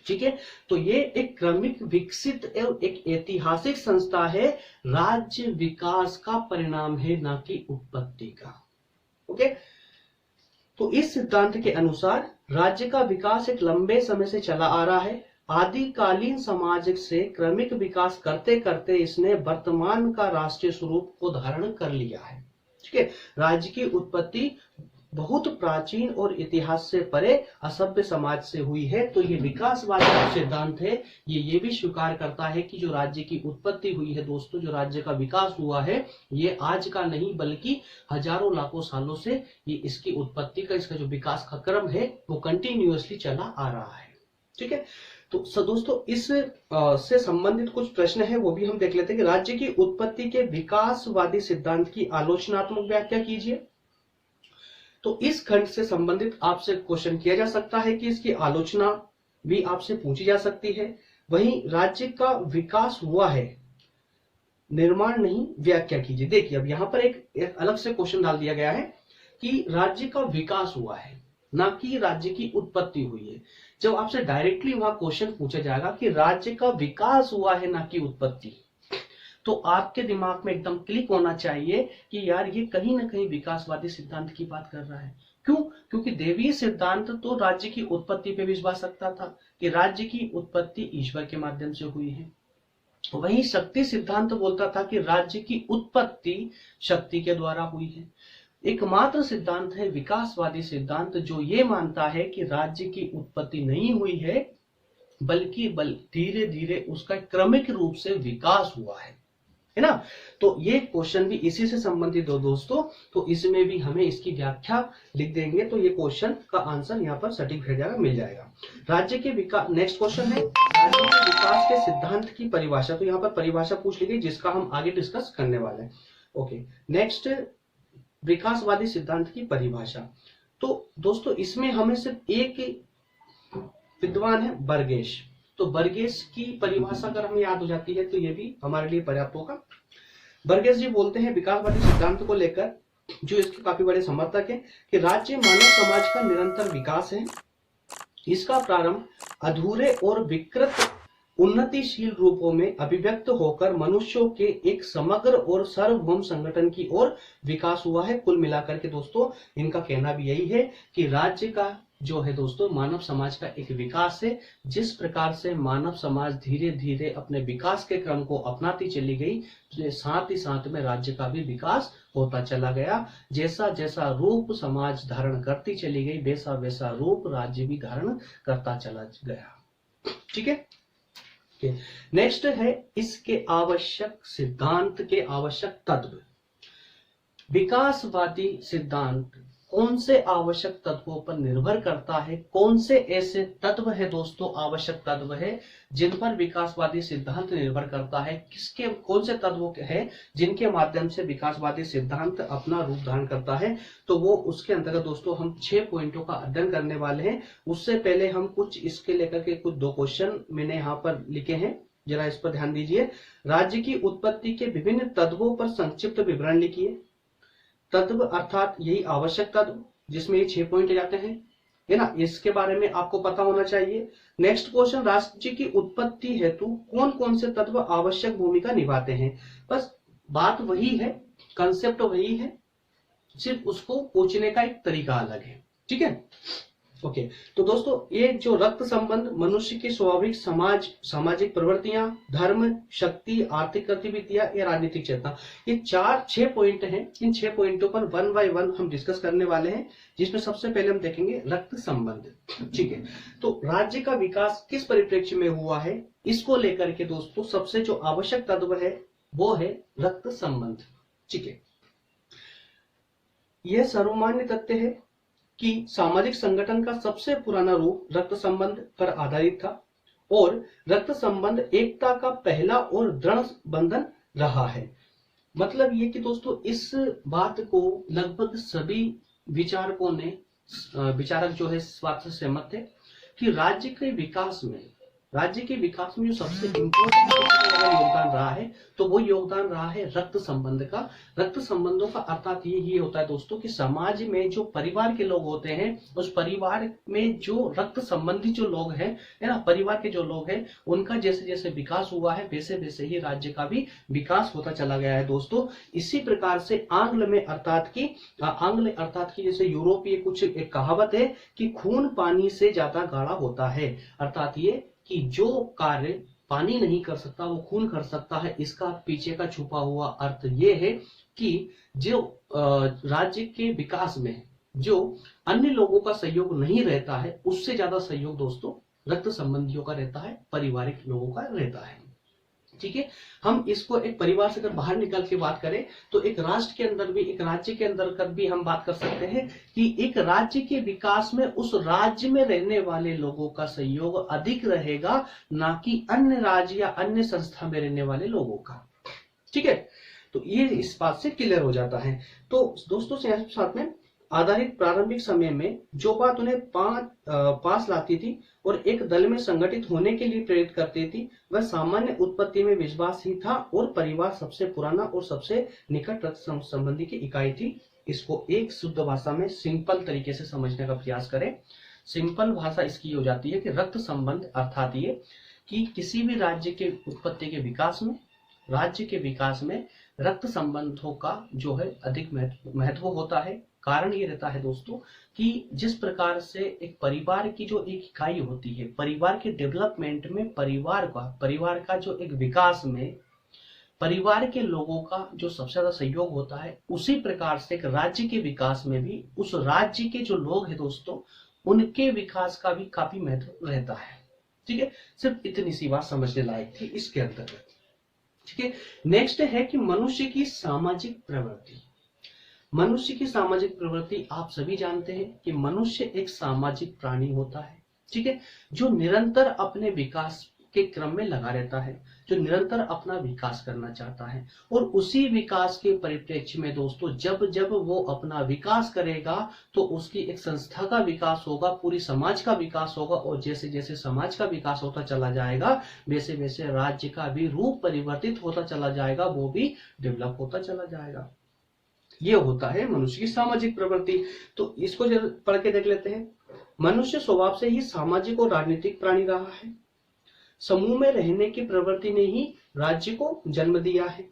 ठीक है, तो ये एक क्रमिक विकसित एवं एक ऐतिहासिक संस्था है। राज्य विकास का परिणाम है, ना कि उत्पत्ति का। ओके, तो इस सिद्धांत के अनुसार राज्य का विकास एक लंबे समय से चला आ रहा है। आदिकालीन समाज से क्रमिक विकास करते करते इसने वर्तमान का राष्ट्रीय स्वरूप को धारण कर लिया है। ठीक है, राज्य की उत्पत्ति बहुत प्राचीन और इतिहास से परे असभ्य समाज से हुई है। तो ये विकासवादी जो सिद्धांत है ये भी स्वीकार करता है कि जो राज्य की उत्पत्ति हुई है दोस्तों, जो राज्य का विकास हुआ है, ये आज का नहीं बल्कि हजारों लाखों सालों से ये इसकी उत्पत्ति का, इसका जो विकास का क्रम है वो कंटिन्यूअसली चला आ रहा है। ठीक है, तो दोस्तों इस से संबंधित कुछ प्रश्न है वो भी हम देख लेते हैं कि राज्य की उत्पत्ति के विकासवादी सिद्धांत की आलोचनात्मक व्याख्या कीजिए। तो इस खंड से संबंधित आपसे क्वेश्चन किया जा सकता है कि इसकी आलोचना भी आपसे पूछी जा सकती है। वहीं राज्य का विकास हुआ है, निर्माण नहीं, व्याख्या कीजिए। देखिए अब यहां पर एक अलग से क्वेश्चन डाल दिया गया है कि राज्य का विकास हुआ है, ना कि राज्य की उत्पत्ति हुई है। जब आपसे डायरेक्टली वहां क्वेश्चन पूछा जाएगा कि राज्य का विकास हुआ है ना कि उत्पत्ति, तो आपके दिमाग में एकदम क्लिक होना चाहिए कि यार ये कहीं ना कहीं विकासवादी सिद्धांत की बात कर रहा है। क्यों? क्योंकि देवीय सिद्धांत तो राज्य की उत्पत्ति पे विश्वास रखता था कि राज्य की उत्पत्ति ईश्वर के माध्यम से हुई है। वहीं शक्ति सिद्धांत बोलता था कि राज्य की उत्पत्ति शक्ति के द्वारा हुई है। एकमात्र सिद्धांत है विकासवादी सिद्धांत जो ये मानता है कि राज्य की उत्पत्ति नहीं हुई है, बल्कि धीरे धीरे उसका क्रमिक रूप से विकास हुआ है ना। तो ये क्वेश्चन भी इसी से संबंधित हो दोस्तों, तो इसमें भी हमें इसकी व्याख्या लिख देंगे तो ये क्वेश्चन का आंसर यहाँ पर सटीक हो जाएगा, मिल जाएगा। राज्य के विकास, नेक्स्ट क्वेश्चन है राज्य के विकास के सिद्धांत की परिभाषा। तो यहाँ पर परिभाषा पूछ ली गई जिसका हम आगे डिस्कस करने वाले हैं। ओके, नेक्स्ट विकासवादी सिद्धांत की परिभाषा। तो दोस्तों इसमें हमें सिर्फ एक विद्वान है, बर्गेश। तो बर्गेस की परिभाषा अगर हमें याद हो जाती है तो ये भी हमारे लिए पर्याप्त होगा। बर्गेस जी बोलते हैं विकासवादी सिद्धांत को लेकर, जो इसके काफी बड़े समर्थक हैं, कि राज्य मानव समाज का निरंतर विकास है। इसका प्रारंभ अधूरे और विकृत उन्नतिशील रूपों में अभिव्यक्त होकर मनुष्यों के एक समग्र और सार्वभौम संगठन की ओर विकास हुआ है। कुल मिलाकर के दोस्तों इनका कहना भी यही है कि राज्य का जो है दोस्तों मानव समाज का एक विकास है। जिस प्रकार से मानव समाज धीरे धीरे अपने विकास के क्रम को अपनाती चली गई, तो साथ ही साथ में राज्य का भी विकास होता चला गया। जैसा जैसा रूप समाज धारण करती चली गई, वैसा वैसा रूप राज्य भी धारण करता चला गया। ठीक है, नेक्स्ट है इसके आवश्यक सिद्धांत के आवश्यक तत्व। विकासवादी सिद्धांत कौन से आवश्यक तत्वों पर निर्भर करता है? कौन से ऐसे तत्व है दोस्तों, आवश्यक तत्व है जिन पर विकासवादी सिद्धांत निर्भर करता है? किसके कौन से तत्व है जिनके माध्यम से विकासवादी सिद्धांत अपना रूप धारण करता है? तो वो उसके अंतर्गत दोस्तों हम 6 पॉइंटों का अध्ययन करने वाले हैं। उससे पहले हम कुछ इसके लेकर के कुछ 2 क्वेश्चन मैंने यहाँ पर लिखे हैं, जरा इस पर ध्यान दीजिए। राज्य की उत्पत्ति के विभिन्न तत्वों पर संक्षिप्त विवरण लिखिए। तत्व अर्थात यही आवश्यक तत्व जिसमें ये 6 पॉइंट जाते हैं। है ना, इसके बारे में आपको पता होना चाहिए। नेक्स्ट क्वेश्चन, राज्य की उत्पत्ति हेतु कौन कौन से तत्व आवश्यक भूमिका निभाते हैं। बस बात वही है, कंसेप्ट वही है, सिर्फ उसको पूछने का एक तरीका अलग है। ठीक है, ओके। तो दोस्तों, ये जो रक्त संबंध मनुष्य की स्वाभाविक सामाजिक प्रवृत्तियां, धर्म, शक्ति, आर्थिक गतिविधियां या राजनीतिक चेतना, ये 6 पॉइंट हैं। इन 6 पॉइंटों पर 1 बाय 1 हम डिस्कस करने वाले हैं, जिसमें सबसे पहले हम देखेंगे रक्त संबंध। ठीक है, तो राज्य का विकास किस परिप्रेक्ष्य में हुआ है, इसको लेकर के दोस्तों सबसे जो आवश्यक तत्व है वो है रक्त संबंध। ठीक है, यह सर्वमान्य तथ्य है कि सामाजिक संगठन का सबसे पुराना रूप रक्त संबंध पर आधारित था और रक्त संबंध एकता का पहला और दृढ़ बंधन रहा है। मतलब ये कि दोस्तों, इस बात को लगभग सभी विचारक जो है इस बात से सहमत थे कि राज्य के विकास में जो सबसे इम्पोर्टेंट योगदान रहा है तो वो योगदान रहा है रक्त संबंध का। रक्त संबंधों का अर्थात ये होता है दोस्तों कि समाज में जो परिवार के लोग होते हैं, उस परिवार में जो रक्त संबंधी जो लोग हैं, है ना, परिवार के जो लोग हैं, उनका जैसे जैसे विकास हुआ है वैसे वैसे ही राज्य का भी विकास होता चला गया है दोस्तों। इसी प्रकार से आंग्ल अर्थात की जैसे यूरोपीय कुछ एक कहावत है कि खून पानी से ज्यादा गाढ़ा होता है, अर्थात ये कि जो कार्य पानी नहीं कर सकता वो खून कर सकता है। इसका पीछे का छुपा हुआ अर्थ ये है कि जो राज्य के विकास में जो अन्य लोगों का सहयोग नहीं रहता है, उससे ज्यादा सहयोग दोस्तों रक्त संबंधियों का रहता है, पारिवारिक लोगों का रहता है। ठीक है, हम इसको एक परिवार से अगर बाहर निकल के बात करें तो एक राष्ट्र के अंदर भी, एक राज्य के अंदर भी हम बात कर सकते हैं कि एक राज्य के विकास में उस राज्य में रहने वाले लोगों का सहयोग अधिक रहेगा, ना कि अन्य राज्य या अन्य संस्था में रहने वाले लोगों का। ठीक है, तो ये इस बात से क्लियर हो जाता है। तो दोस्तों से साथ में आधारित प्रारंभिक समय में जो बात उन्हें पास लाती थी और एक दल में संगठित होने के लिए प्रेरित करती थी, वह सामान्य उत्पत्ति में विश्वास ही था और परिवार सबसे पुराना और सबसे निकट रक्त संबंधी की इकाई थी। इसको एक शुद्ध भाषा में सिंपल तरीके से समझने का प्रयास करें। सिंपल भाषा इसकी हो जाती है कि रक्त संबंध अर्थात ये कि किसी भी राज्य के उत्पत्ति के विकास में, राज्य के विकास में रक्त संबंधों का जो है अधिक महत्व होता है। कारण ये रहता है दोस्तों कि जिस प्रकार से एक परिवार की जो एक इकाई होती है, परिवार के डेवलपमेंट में परिवार का जो एक विकास में परिवार के लोगों का जो सबसे ज्यादा सहयोग होता है, उसी प्रकार से एक राज्य के विकास में भी उस राज्य के जो लोग हैं दोस्तों, उनके विकास का भी काफी महत्व रहता है। ठीक है, सिर्फ इतनी सी बात समझने लायक थी इसके अंतर्गत। ठीक है, नेक्स्ट है कि मनुष्य की सामाजिक प्रवृत्ति। मनुष्य की सामाजिक प्रवृत्ति आप सभी जानते हैं कि मनुष्य एक सामाजिक प्राणी होता है। ठीक है, जो निरंतर अपने विकास के क्रम में लगा रहता है, जो निरंतर अपना विकास करना चाहता है, और उसी विकास के परिप्रेक्ष्य में दोस्तों जब जब वो अपना विकास करेगा तो उसकी एक संस्था का विकास होगा, पूरी समाज का विकास होगा, और जैसे जैसे समाज का विकास होता चला जाएगा वैसे वैसे राज्य का भी रूप परिवर्तित होता चला जाएगा, वो भी डेवलप होता चला जाएगा। ये होता है मनुष्य की सामाजिक प्रवृत्ति। तो इसको पढ़ के देख लेते हैं। मनुष्य स्वभाव से ही सामाजिक और राजनीतिक प्राणी रहा है। समूह में रहने की प्रवृत्ति ने ही राज्य को जन्म दिया है।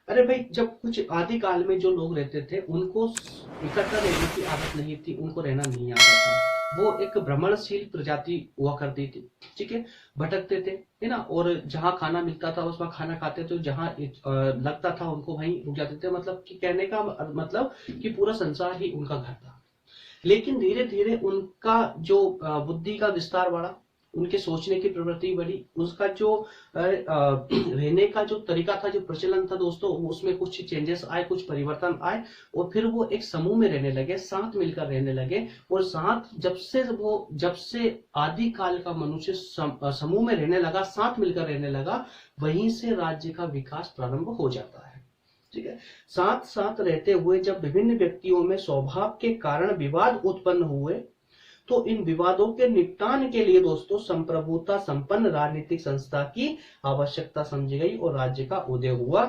अरे भाई, जब कुछ आदि काल में जो लोग रहते थे उनको इकट्ठा रहने की आदत नहीं थी, उनको रहना नहीं आता था। वो एक भ्रमणशील प्रजाति हुआ करती थी। ठीक है, भटकते थे, है ना, और जहाँ खाना मिलता था उसमें खाना खाते थे, जहाँ लगता था उनको वहीं रुक जाते थे। मतलब कि कहने का मतलब कि पूरा संसार ही उनका घर था। लेकिन धीरे धीरे उनका जो बुद्धि का विस्तार बढ़ा, उनके सोचने की प्रवृत्ति बढ़ी, उसका जो रहने का जो तरीका था, जो प्रचलन था दोस्तों, उसमें कुछ चेंजेस आए, कुछ परिवर्तन आए, और फिर वो एक समूह में रहने लगे, साथ मिलकर रहने लगे। और साथ जब से आदि काल का मनुष्य समूह में रहने लगा, साथ मिलकर रहने लगा, वहीं से राज्य का विकास प्रारंभ हो जाता है। ठीक है, साथ साथ रहते हुए जब विभिन्न व्यक्तियों में स्वभाव के कारण विवाद उत्पन्न हुए तो इन विवादों के निपटान के लिए दोस्तों संप्रभुता संपन्न राजनीतिक संस्था की आवश्यकता समझी गई और राज्य का उदय हुआ।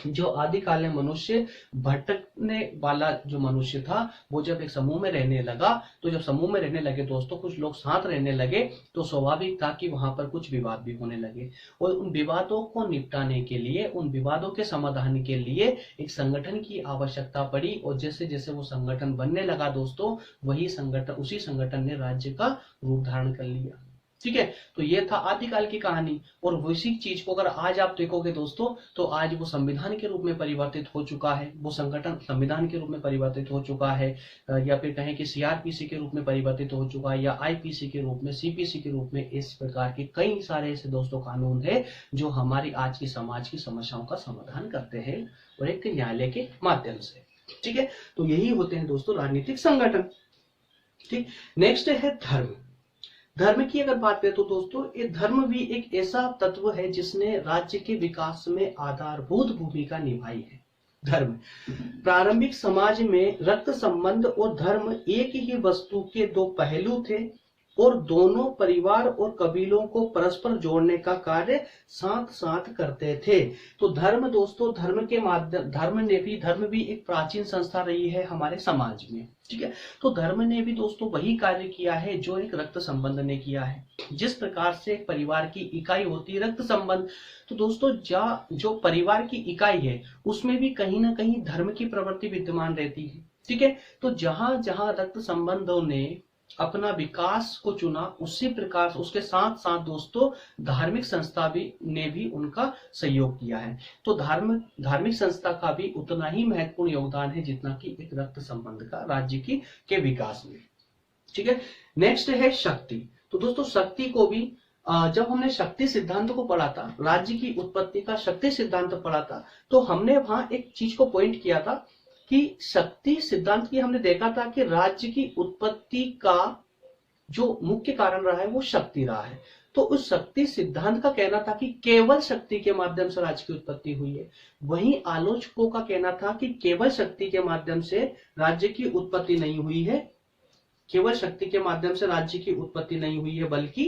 जो आदिकाल में मनुष्य भटकने वाला जो मनुष्य था, वो जब एक समूह में रहने लगा, तो जब समूह में रहने लगे दोस्तों, कुछ लोग साथ रहने लगे, तो स्वाभाविक था कि वहां पर कुछ विवाद भी होने लगे। और उन विवादों को निपटाने के लिए, उन विवादों के समाधान के लिए एक संगठन की आवश्यकता पड़ी। और जैसे जैसे वो संगठन बनने लगा दोस्तों, उसी संगठन ने राज्य का रूप धारण कर लिया। ठीक है, तो ये था आदिकाल की कहानी। और उसी चीज को अगर आज आप देखोगे दोस्तों, तो आज वो संविधान के रूप में परिवर्तित हो चुका है, वो संगठन संविधान के रूप में परिवर्तित हो चुका है, या फिर कहें कि सीआरपीसी के रूप में परिवर्तित हो चुका है, या आईपीसी के रूप में, सीपीसी के रूप में। इस प्रकार के कई सारे ऐसे दोस्तों कानून है जो हमारी आज की समाज की समस्याओं का समाधान करते हैं, और एक न्यायालय के माध्यम से। ठीक है, तो यही होते हैं दोस्तों राजनीतिक संगठन। ठीक, नेक्स्ट है धर्म। धर्म की अगर बात करें तो दोस्तों, ये धर्म भी एक ऐसा तत्व है जिसने राज्य के विकास में आधारभूत भूमिका निभाई है। धर्म प्रारंभिक समाज में रक्त संबंध और धर्म एक ही वस्तु के दो पहलू थे, और दोनों परिवार और कबीलों को परस्पर जोड़ने का कार्य साथ साथ करते थे। तो धर्म दोस्तों, धर्म के माध्यम धर्म भी एक प्राचीन संस्था रही है हमारे समाज में। ठीक है, तो धर्म ने भी दोस्तों वही कार्य किया है जो एक रक्त संबंध ने किया है। जिस प्रकार से परिवार की इकाई होती है रक्त संबंध, तो दोस्तों जो परिवार की इकाई है उसमें भी कहीं ना कहीं धर्म की प्रवृत्ति विद्यमान रहती है। ठीक है, तो जहां जहां रक्त संबंधों ने अपना विकास को चुना, उसी प्रकार उसके साथ साथ दोस्तों धार्मिक संस्था ने भी उनका सहयोग किया है। तो धार्मिक संस्था का भी उतना ही महत्वपूर्ण योगदान है जितना कि एक रक्त संबंध का राज्य के विकास में। ठीक है, नेक्स्ट है शक्ति। तो दोस्तों शक्ति को भी जब हमने शक्ति सिद्धांत को पढ़ा था, राज्य की उत्पत्ति का शक्ति सिद्धांत पढ़ा था, तो हमने वहां एक चीज को पॉइंट किया था कि शक्ति सिद्धांत की हमने देखा था कि राज्य की उत्पत्ति का जो मुख्य कारण रहा है वो शक्ति रहा है। तो उस शक्ति सिद्धांत का कहना था कि केवल शक्ति के माध्यम से राज्य की उत्पत्ति हुई है। वहीं आलोचकों का कहना था कि केवल शक्ति के माध्यम से राज्य की उत्पत्ति नहीं हुई है, केवल शक्ति के माध्यम से राज्य की उत्पत्ति नहीं हुई है, बल्कि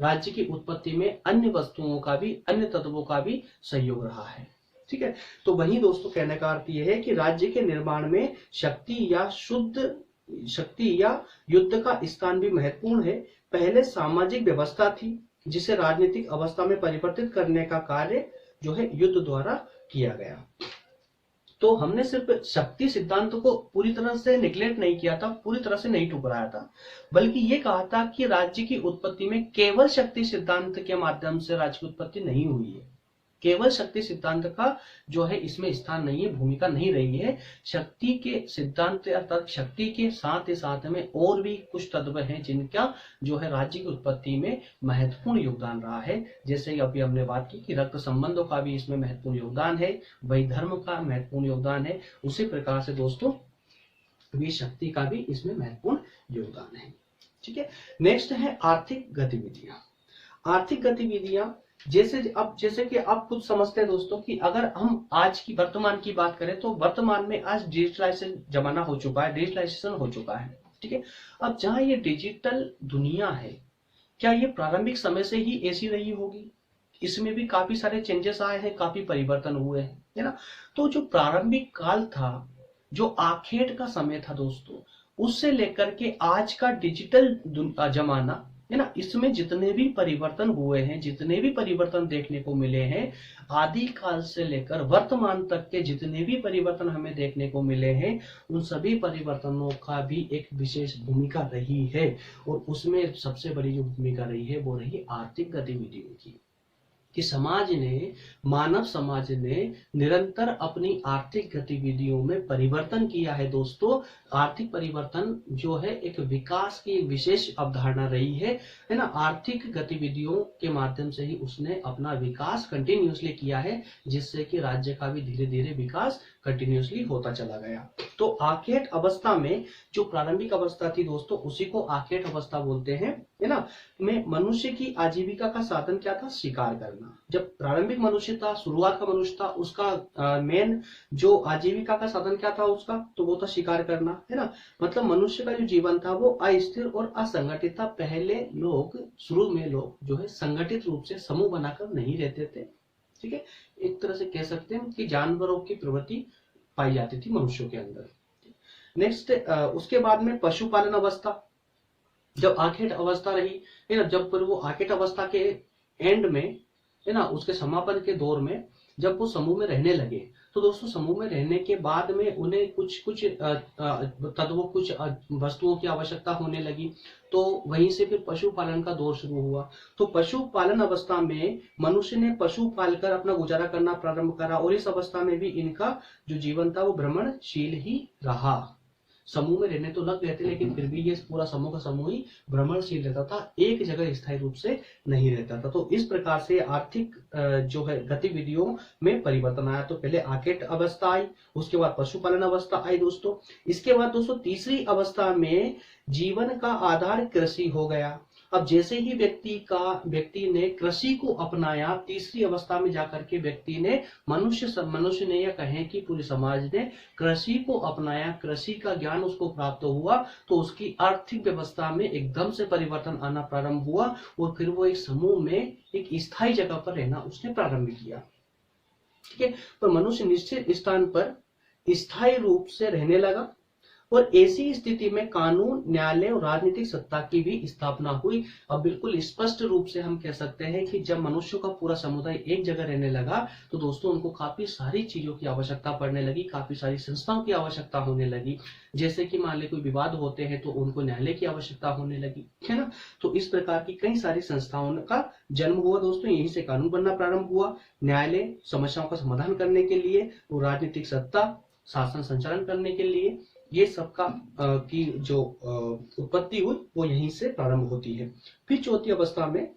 राज्य की उत्पत्ति में अन्य वस्तुओं का भी, अन्य तत्वों का भी सहयोग रहा है। ठीक है, तो वही दोस्तों कहने का अर्थ यह है कि राज्य के निर्माण में शक्ति या युद्ध का स्थान भी महत्वपूर्ण है। पहले सामाजिक व्यवस्था थी जिसे राजनीतिक अवस्था में परिवर्तित करने का कार्य जो है युद्ध द्वारा किया गया। तो हमने सिर्फ शक्ति सिद्धांत को पूरी तरह से निग्लेक्ट नहीं किया था, पूरी तरह से नहीं ठुकराया था, बल्कि ये कहा था कि राज्य की उत्पत्ति में केवल शक्ति सिद्धांत के माध्यम से राज्य की उत्पत्ति नहीं हुई है। केवल शक्ति सिद्धांत का जो है इसमें स्थान नहीं है, भूमिका नहीं रही है। शक्ति के सिद्धांत अर्थात शक्ति के साथ ही साथ में और भी कुछ तत्व हैं जिनका जो है राज्य की उत्पत्ति में महत्वपूर्ण योगदान रहा है। जैसे अभी हमने बात की कि रक्त संबंधों का भी इसमें महत्वपूर्ण योगदान है, वही धर्म का महत्वपूर्ण योगदान है, उसी प्रकार से दोस्तों भी शक्ति का भी इसमें महत्वपूर्ण योगदान है। ठीक है, नेक्स्ट है आर्थिक गतिविधियां। आर्थिक गतिविधियां जैसे कि आप खुद समझते हैं दोस्तों कि अगर हम आज की वर्तमान की बात करें तो वर्तमान में आज डिजिटलाइजेशन जमाना हो चुका है, डिजिटलाइजेशन हो चुका है। ठीक है, अब जहां ये डिजिटल दुनिया है, क्या ये प्रारंभिक समय से ही ऐसी रही होगी? इसमें भी काफी सारे चेंजेस आए हैं, काफी परिवर्तन हुए हैं, है ना। तो जो प्रारंभिक काल था, जो आखेट का समय था दोस्तों, उससे लेकर के आज का डिजिटल जमाना है ना, इसमें जितने भी परिवर्तन हुए हैं, जितने भी परिवर्तन देखने को मिले हैं, आदि काल से लेकर वर्तमान तक के जितने भी परिवर्तन हमें देखने को मिले हैं, उन सभी परिवर्तनों का भी एक विशेष भूमिका रही है। और उसमें सबसे बड़ी जो भूमिका रही है वो रही आर्थिक गतिविधियों की, कि मानव समाज ने निरंतर अपनी आर्थिक गतिविधियों में परिवर्तन किया है दोस्तों। आर्थिक परिवर्तन जो है एक विकास की विशेष अवधारणा रही है ना। आर्थिक गतिविधियों के माध्यम से ही उसने अपना विकास कंटिन्यूसली किया है, जिससे कि राज्य का भी धीरे धीरे विकास कंटिन्यूसली होता चला गया। तो आखेट अवस्था में जो प्रारंभिक अवस्था थी दोस्तों, उसी को आखेट अवस्था बोलते हैं, है ना। में मनुष्य की आजीविका का साधन क्या था? शिकार करना। जब प्रारंभिक मनुष्य था, शुरुआत का मनुष्य था, उसका मेन जो आजीविका का साधन क्या था उसका, तो वो था शिकार करना, है ना। मतलब मनुष्य का जो जीवन था वो अस्थिर और असंगठित था। पहले शुरू में लोग जो है संगठित रूप से समूह बनाकर नहीं रहते थे, ठीक है, एक तरह से कह सकते हैं कि जानवरों की प्रवृत्ति पाई जाती थी मनुष्यों के अंदर। नेक्स्ट उसके बाद में पशुपालन अवस्था, जब आखेट अवस्था रही है ना, जब पर वो आखेट अवस्था के एंड में है ना, उसके समापन के दौर में जब वो समूह में रहने लगे, तो दोस्तों समूह में रहने के बाद में उन्हें कुछ कुछ तत्वों, कुछ वस्तुओं की आवश्यकता होने लगी, तो वहीं से फिर पशुपालन का दौर शुरू हुआ। तो पशुपालन अवस्था में मनुष्य ने पशु पालकर अपना गुजारा करना प्रारंभ करा, और इस अवस्था में भी इनका जो जीवन था वो भ्रमणशील ही रहा। समूह में रहने तो लग गए थे, लेकिन फिर भी ये पूरा समूह का समूह ही भ्रमणशील रहता था, एक जगह स्थायी रूप से नहीं रहता था। तो इस प्रकार से आर्थिक जो है गतिविधियों में परिवर्तन आया। तो पहले आकेट अवस्था आई, उसके बाद पशुपालन अवस्था आई दोस्तों। इसके बाद दोस्तों तीसरी अवस्था में जीवन का आधार कृषि हो गया। अब जैसे ही व्यक्ति ने कृषि को अपनाया, तीसरी अवस्था में जाकर के व्यक्ति ने मनुष्य ने, या कहें कि पूरे समाज ने कृषि को अपनाया, कृषि का ज्ञान उसको प्राप्त हुआ, तो उसकी आर्थिक व्यवस्था में एकदम से परिवर्तन आना प्रारंभ हुआ, और फिर वो एक समूह में एक स्थायी जगह पर रहना उसने प्रारंभ किया। ठीक है, पर मनुष्य निश्चित स्थान पर स्थायी रूप से रहने लगा, और ऐसी स्थिति में कानून, न्यायालय और राजनीतिक सत्ता की भी स्थापना हुई। अब बिल्कुल स्पष्ट रूप से हम कह सकते हैं कि जब मनुष्यों का पूरा समुदाय एक जगह रहने लगा, तो दोस्तों उनको काफी सारी चीजों की आवश्यकता पड़ने लगी, काफी सारी संस्थाओं की आवश्यकता होने लगी। जैसे कि मान ली कोई विवाद होते हैं तो उनको न्यायालय की आवश्यकता होने लगी, है ना। तो इस प्रकार की कई सारी संस्थाओं का जन्म हुआ दोस्तों, यहीं से कानून बनना प्रारंभ हुआ। न्यायालय समस्याओं का समाधान करने के लिए, और राजनीतिक सत्ता शासन संचालन करने के लिए, ये सबका की जो उत्पत्ति हुई वो यहीं से प्रारंभ होती है। फिर चौथी अवस्था में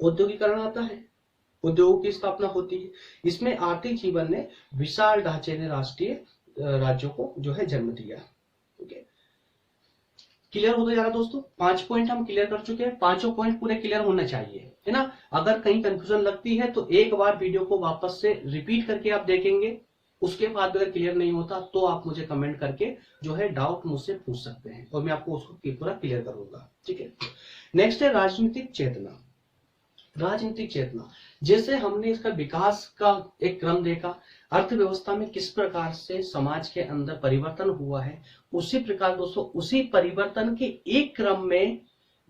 औद्योगिकरण आता है, उद्योगों की स्थापना होती है। इसमें आर्थिक जीवन ने विशाल ढांचे ने राष्ट्रीय राज्यों को जो है जन्म दिया। ओके, क्लियर होता जा रहा दोस्तों। 5 पॉइंट हम क्लियर कर चुके हैं, 5 पॉइंट पूरे क्लियर होना चाहिए, है ना। अगर कहीं कंफ्यूजन लगती है तो एक बार वीडियो को वापस से रिपीट करके आप देखेंगे, उसके बाद अगर क्लियर नहीं होता तो आप मुझे कमेंट करके जो है डाउट मुझसे पूछ सकते हैं, और मैं आपको उसको पूरा क्लियर करूंगा। ठीक है, नेक्स्ट है राजनीतिक चेतना। राजनीतिक चेतना, जैसे हमने इसका विकास का एक क्रम देखा, अर्थव्यवस्था में किस प्रकार से समाज के अंदर परिवर्तन हुआ है, उसी प्रकार दोस्तों उसी परिवर्तन के एक क्रम में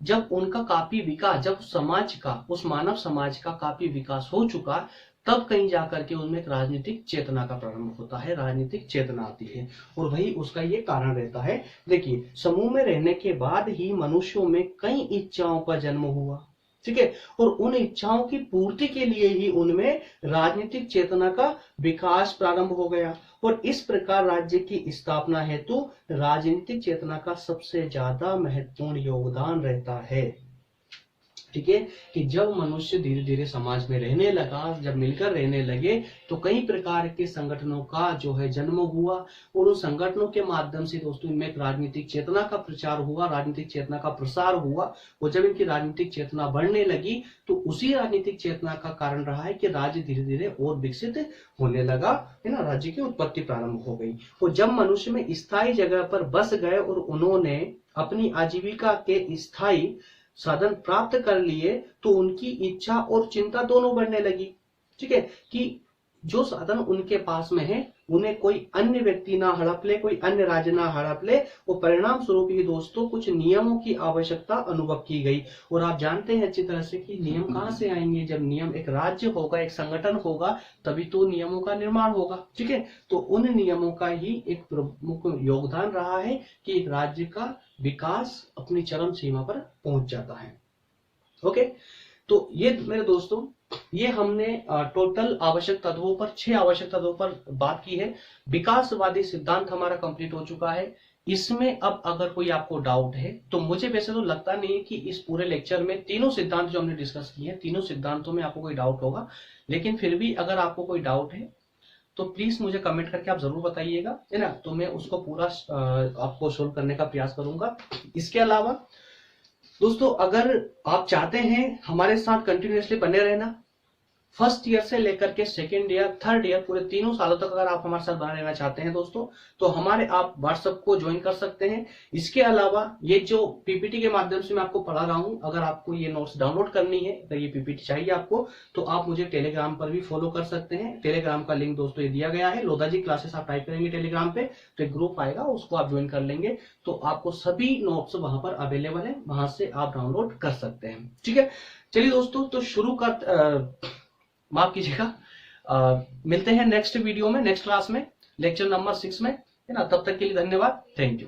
जब उनका काफी विकास, जब समाज का, उस मानव समाज का काफी विकास हो चुका, तब कहीं जाकर के उनमें एक राजनीतिक चेतना का प्रारंभ होता है, राजनीतिक चेतना आती है, और वही उसका ये कारण रहता है। देखिए, समूह में रहने के बाद ही मनुष्यों में कई इच्छाओं का जन्म हुआ, ठीक है, और उन इच्छाओं की पूर्ति के लिए ही उनमें राजनीतिक चेतना का विकास प्रारंभ हो गया, और इस प्रकार राज्य की स्थापना हेतु राजनीतिक चेतना का सबसे ज्यादा महत्वपूर्ण योगदान रहता है। ठीक है, कि जब मनुष्य धीरे धीरे समाज में रहने लगा, जब मिलकर रहने लगे, तो कई प्रकार के संगठनों का जो है जन्म हुआ, और उन संगठनों के माध्यम से दोस्तों इनमें एक राजनीतिक चेतना का प्रचार हुआ, राजनीतिक चेतना का प्रसार हुआ, और जब इनकी राजनीतिक चेतना बढ़ने लगी, तो उसी राजनीतिक चेतना का कारण रहा है कि राज्य धीरे धीरे और विकसित होने लगा, है ना, राज्य की उत्पत्ति प्रारंभ हो गई। और जब मनुष्य में स्थायी जगह पर बस गए और उन्होंने अपनी आजीविका के स्थायी साधन प्राप्त कर लिए, तो उनकी इच्छा और चिंता दोनों बढ़ने लगी। ठीक है, कि जो साधन उनके पास में है उन्हें कोई अन्य व्यक्ति ना हड़प ले, कोई अन्य राज्य ना हड़प ले, और परिणाम स्वरूप ही दोस्तों कुछ नियमों की आवश्यकता अनुभव की गई। और आप जानते हैं अच्छी तरह से कि नियम कहां से आएंगे, जब नियम, एक राज्य होगा, एक संगठन होगा, तभी तो नियमों का निर्माण होगा। ठीक है, तो उन नियमों का ही एक प्रमुख योगदान रहा है कि एक राज्य का विकास अपनी चरम सीमा पर पहुंच जाता है। ओके, तो ये मेरे दोस्तों, ये हमने टोटल आवश्यक तत्वों पर, 6 आवश्यक तत्वों पर बात की है। विकासवादी सिद्धांत हमारा कंप्लीट हो चुका है। इसमें अब अगर कोई आपको डाउट है, तो मुझे वैसे तो लगता नहीं कि इस पूरे लेक्चर में तीनों सिद्धांत जो हमने डिस्कस किए हैं, तीनों सिद्धांतों में आपको कोई डाउट होगा, लेकिन फिर भी अगर आपको कोई डाउट है तो प्लीज मुझे कमेंट करके आप जरूर बताइएगा, है ना, तो मैं उसको पूरा आपको सोल्व करने का प्रयास करूंगा। इसके अलावा दोस्तों, अगर आप चाहते हैं हमारे साथ कंटिन्यूअसली बने रहना, फर्स्ट ईयर से लेकर के सेकेंड ईयर, थर्ड ईयर, पूरे तीनों सालों तक अगर आप हमारे साथ बना रहना चाहते हैं दोस्तों, तो हमारे आप व्हाट्सएप को ज्वाइन कर सकते हैं। इसके अलावा ये जो पीपीटी के माध्यम से मैं आपको पढ़ा रहा हूं, अगर आपको ये नोट्स डाउनलोड करनी है, अगर ये पीपीटी चाहिए आपको, तो आप मुझे टेलीग्राम पर भी फॉलो कर सकते हैं। टेलीग्राम का लिंक दोस्तों ये दिया गया है, लोधाजी क्लासेस आप टाइप करेंगे टेलीग्राम पे तो एक ग्रुप आएगा, उसको आप ज्वाइन कर लेंगे तो आपको सभी नोट्स वहां पर अवेलेबल है, वहां से आप डाउनलोड कर सकते हैं। ठीक है, चलिए दोस्तों, तो शुरू कर माफ कीजिएगा, मिलते हैं नेक्स्ट वीडियो में, नेक्स्ट क्लास में, लेक्चर नंबर 6 में, है ना। तब तक के लिए धन्यवाद, थैंक यू।